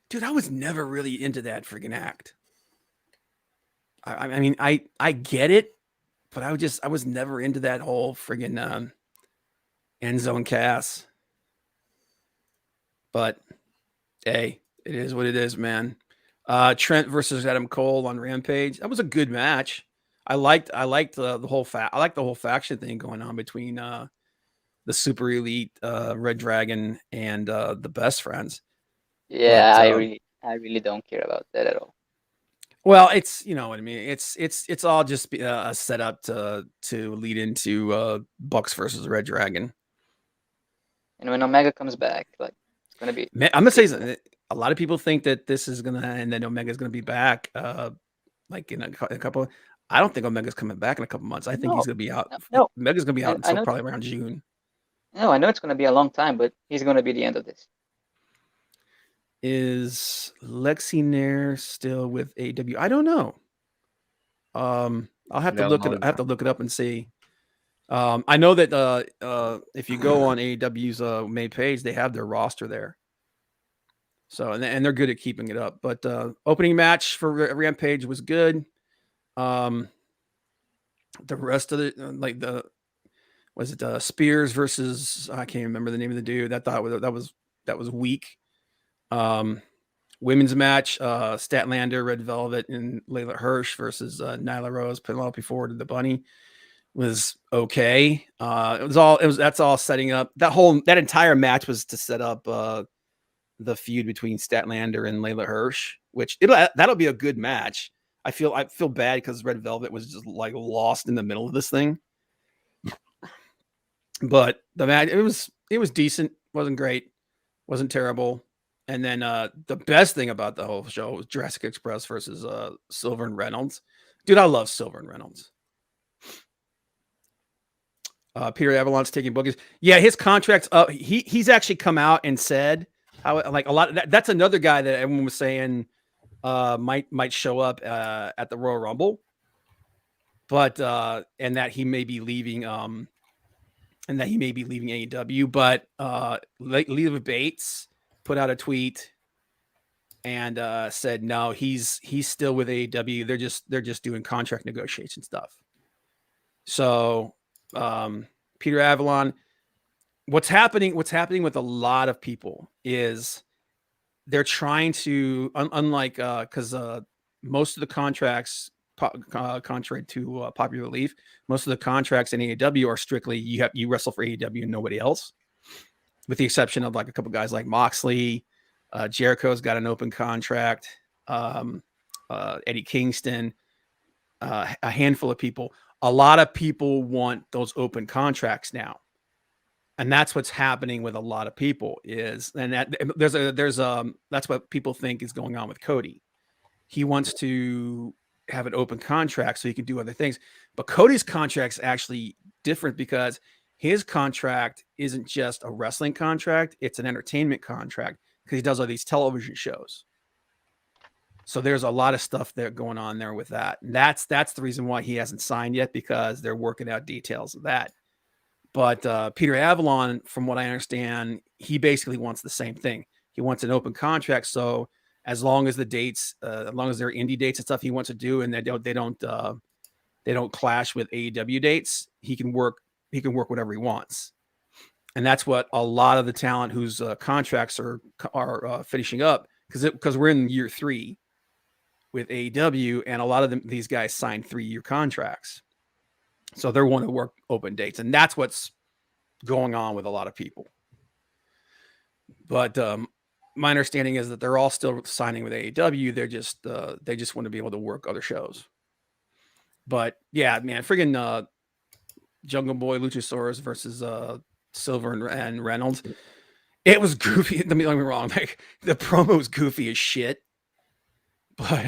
A: Dude, I was never really into that freaking act. I mean, I get it, but I was never into that whole friggin' Enzo and Cass. But hey, it is what it is, man. Trent versus Adam Cole on Rampage. That was a good match. I liked the whole faction thing going on between the Super Elite, Red Dragon, and the Best Friends.
C: Yeah, I really don't care about that at all.
A: Well, it's what I mean. It's all just a setup to lead into Bucks versus Red Dragon.
C: And when Omega comes back, it's gonna be.
A: I'm gonna say something. A lot of people think that this is gonna and then Omega's gonna be back, in a couple. I don't think Omega's coming back in a couple months. I think he's gonna be out.
C: No,
A: Omega's gonna be out until probably around June.
C: No, I know it's gonna be a long time, but he's gonna be the end of this.
A: Is Lexi Nair still with AEW? I don't know. I'll have to look it. I have to look it up and see. I know that if you go on AEW's main page, they have their roster there. So and they're good at keeping it up. But opening match for Rampage was good. The rest of it, was it Spears versus I can't remember the name of the dude. That was weak. women's match, Statlander, Red Velvet, and Layla Hirsch versus Nyla Rose, Penelope Ford, and the Bunny was okay. That's all setting up. That entire match was to set up the feud between Statlander and Layla Hirsch, which that'll be a good match. I feel bad because Red Velvet was just like lost in the middle of this thing. But the match, it was decent, wasn't great, wasn't terrible. And then the best thing about the whole show was Jurassic Express versus Silver and Reynolds. Dude, I love Silver and Reynolds. Peter Avalon's taking bookings. Yeah, his contract's up. He's actually come out and said how like a lot of that's another guy that everyone was saying might show up at the Royal Rumble, but and that he may be leaving AEW. But Leva Bates put out a tweet and said no, he's still with AEW. They're just doing contract negotiation stuff. So Peter Avalon, what's happening with a lot of people is they're trying to unlike because most of the contracts, contrary to popular belief, most of the contracts in AEW are strictly you wrestle for AEW and nobody else, with the exception of like a couple guys like Moxley. Jericho's got an open contract. Eddie Kingston, a handful of people. A lot of people want those open contracts now. And that's what's happening with a lot of people that's what people think is going on with Cody. He wants to have an open contract so he can do other things. But Cody's contract's actually different because his contract isn't just a wrestling contract. It's an entertainment contract because he does all these television shows. So there's a lot of stuff there going on there with that. And that's the reason why he hasn't signed yet, because they're working out details of that. But Peter Avalon, from what I understand, he basically wants the same thing. He wants an open contract. So as long as the dates, as long as they're indie dates and stuff he wants to do, and they don't clash with AEW dates, he can work whatever he wants. And that's what a lot of the talent whose contracts are finishing up, because we're in year 3 with AEW, and a lot of these guys signed 3-year contracts. So they're wanting to work open dates, and that's what's going on with a lot of people. But my understanding is that they're all still signing with AEW. They just want to be able to work other shows. But yeah, man, friggin' Jungle Boy Luchasaurus versus Silver and Reynolds. It was goofy. Don't get me wrong. Like, the promo was goofy as shit. But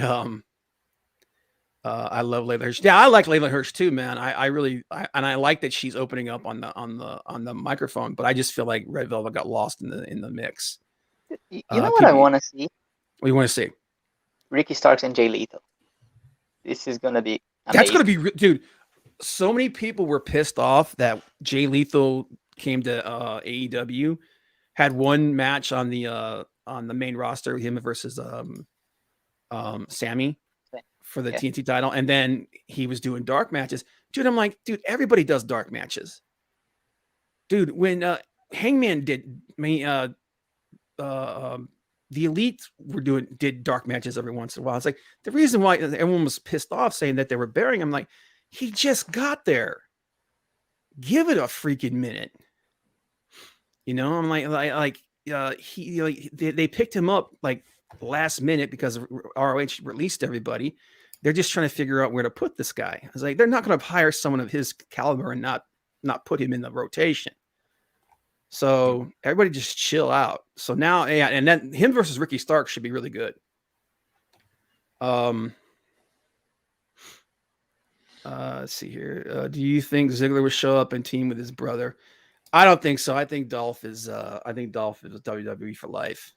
A: I love Layla Hirsch. Yeah, I like Layla Hirsch too, man. I really like that she's opening up on the microphone. But I just feel like Red Velvet got lost in the mix.
C: You know what I want to see?
A: What do you want to see?
C: Ricky Starks and Jay Lethal. This is gonna be amazing.
A: That's gonna be, dude. So many people were pissed off that Jay Lethal came to AEW, had one match on the main roster, him versus Sammy for the TNT title, and then he was doing dark matches. Dude, I'm like, dude, everybody does dark matches. Dude, when Hangman did the Elite did dark matches every once in a while. It's like the reason why everyone was pissed off saying that they were burying him. Like, he just got there. Give it a freaking minute. You know, I'm like they picked him up like last minute because ROH released everybody. They're just trying to figure out where to put this guy. I was like, they're not going to hire someone of his caliber and not put him in the rotation. So everybody just chill out. So now, yeah, and then him versus Ricky Starks should be really good. Let's see here. Do you think Ziggler would show up and team with his brother? I don't think so. I think Dolph is WWE for life.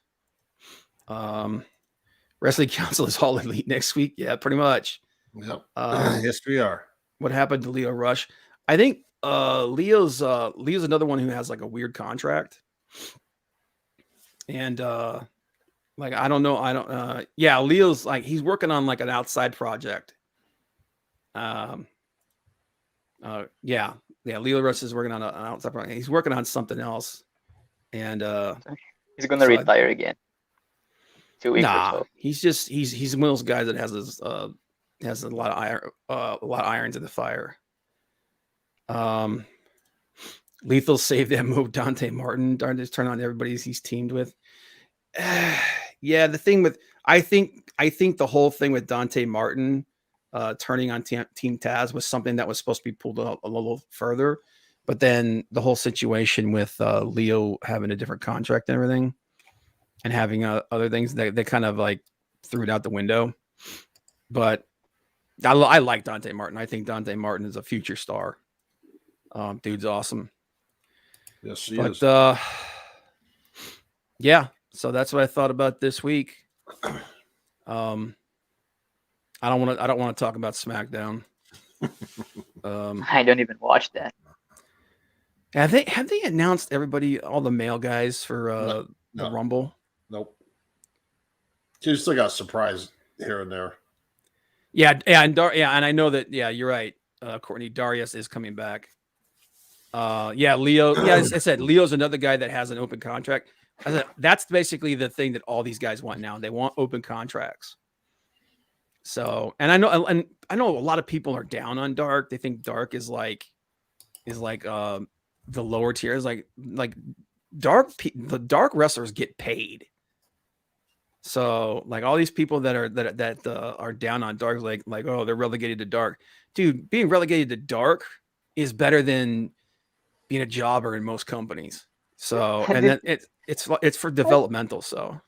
A: Wrestling Council is all elite next week. Yeah, pretty much.
B: Yep. Yes, we are.
A: What happened to Leo Rush? I think Leo's another one who has like a weird contract. And like, I don't know. Yeah, Leo's like, he's working on like an outside project. Yeah, Leo Rush is working on an outside project. He's working on something else. And
C: he's gonna retire again. 2 weeks or
A: Nah,
C: so.
A: he's one of those guys that has a lot of irons in the fire. Lethal saved that move. Dante Martin, darn, just turn on everybody he's teamed with. Yeah, the thing with I think the whole thing with Dante Martin turning on Team Taz was something that was supposed to be pulled a little further, but then the whole situation with Leo having a different contract and everything, and having other things, they kind of like threw it out the window. But I like Dante Martin. I think Dante Martin is a future star. Dude's awesome.
B: Yes, he
A: But
B: is.
A: yeah, so that's what I thought about this week. I don't want to talk about SmackDown.
C: I don't even watch that.
A: Have they announced everybody, all the male guys for the Rumble?
B: Nope. You still got a surprise here and there.
A: Yeah, and I know that. Yeah, you're right, Courtney. Darius is coming back. Yeah, Leo. Yeah, I said Leo's another guy that has an open contract. I said, that's basically the thing that all these guys want now. They want open contracts. So, and I know a lot of people are down on Dark. They think Dark is like the lower tier. Is like the Dark wrestlers get paid. So like all these people that are down on Dark, like oh, they're relegated to Dark. Dude, being relegated to Dark is better than being a jobber in most companies. So, and then it's for developmental. So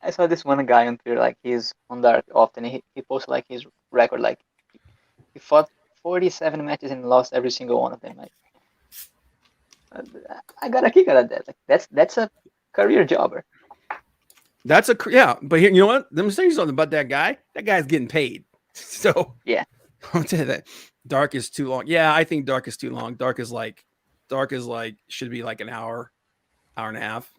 C: I saw this one guy on Twitter, like he's on Dark often. He posts like his record, like he fought 47 matches and lost every single one of them. Like I got a kick out of that. Like that's a career jobber.
A: that's but here, you know what? Let me say something about that guy. That guy's getting paid. So
C: yeah,
A: I'll tell you that. Dark is too long. Yeah, I think Dark is too long. Dark is like should be like an hour and a half.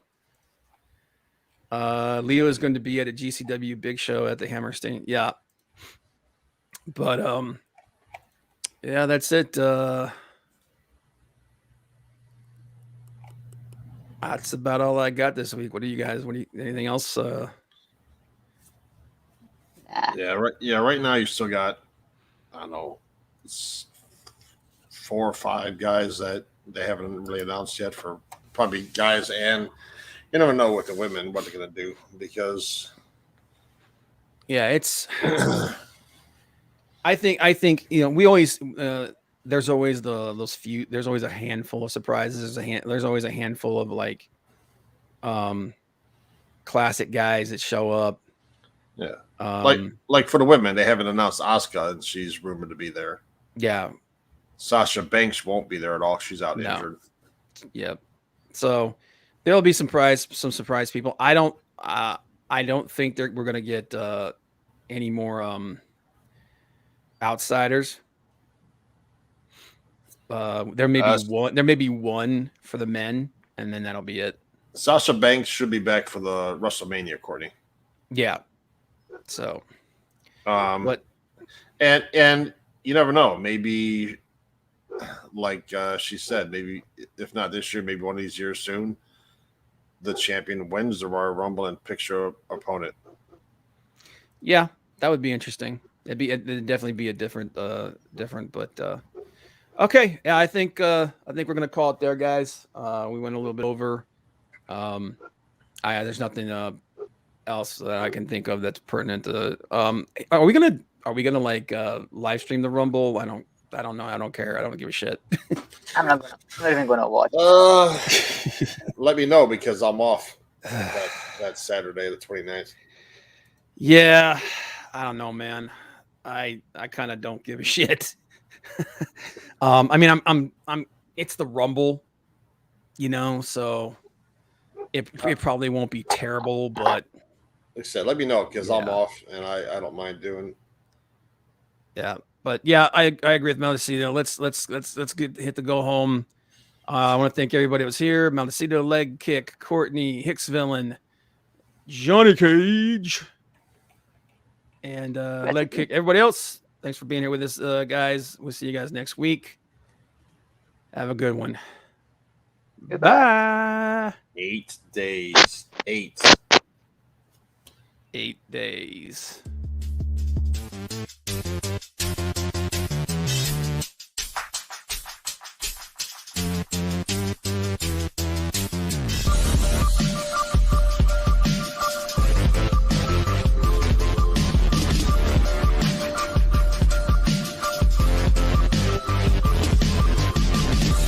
A: Leo is going to be at a GCW big show at the Hammerstein. Yeah. But yeah, that's it. That's about all I got this week. What do you guys? Anything else?
B: Yeah, right. Yeah, right now you still got, I don't know, 4 or 5 guys that they haven't really announced yet, for probably guys, and you never know with the women what they're gonna do, because
A: yeah, it's. I think we always there's always there's always a handful of surprises. There's always a handful of like classic guys that show up.
B: Yeah. Like for the women, they haven't announced Asuka, and she's rumored to be there.
A: Yeah.
B: Sasha Banks won't be there at all. She's out injured.
A: Yep. So there'll be some surprise people. I don't think we're gonna get any more outsiders. There may be one for the men, and then that'll be it.
B: Sasha Banks should be back for the WrestleMania, Courtney.
A: Yeah. So,
B: but and you never know. Maybe, like she said, maybe if not this year, maybe one of these years soon, the champion wins the Royal Rumble and picks your opponent.
A: Yeah, that would be interesting. It'd definitely be a different. But okay. Yeah, I think we're gonna call it there, guys. We went a little bit over. There's nothing else that I can think of that's pertinent to. Are we gonna like live stream the Rumble? I don't know. I don't care. I don't give a shit.
C: I'm not even gonna watch.
B: Let me know, because I'm off that Saturday, the 29th.
A: Yeah, I don't know, man. I kind of don't give a shit. I mean, I'm. It's the Rumble, so it probably won't be terrible, but
B: like I said, let me know, because I'm off and I don't mind doing.
A: Yeah, but yeah, I agree with Maldacito. Let's hit the go home. I want to thank everybody that was here. Maldacito, Leg Kick, Courtney, Hicks Villain, Johnny Cage, and Leg Kick. Everybody else, thanks for being here with us, guys. We'll see you guys next week. Have a good one. Goodbye.
B: 8 days. 8.
A: 8 days.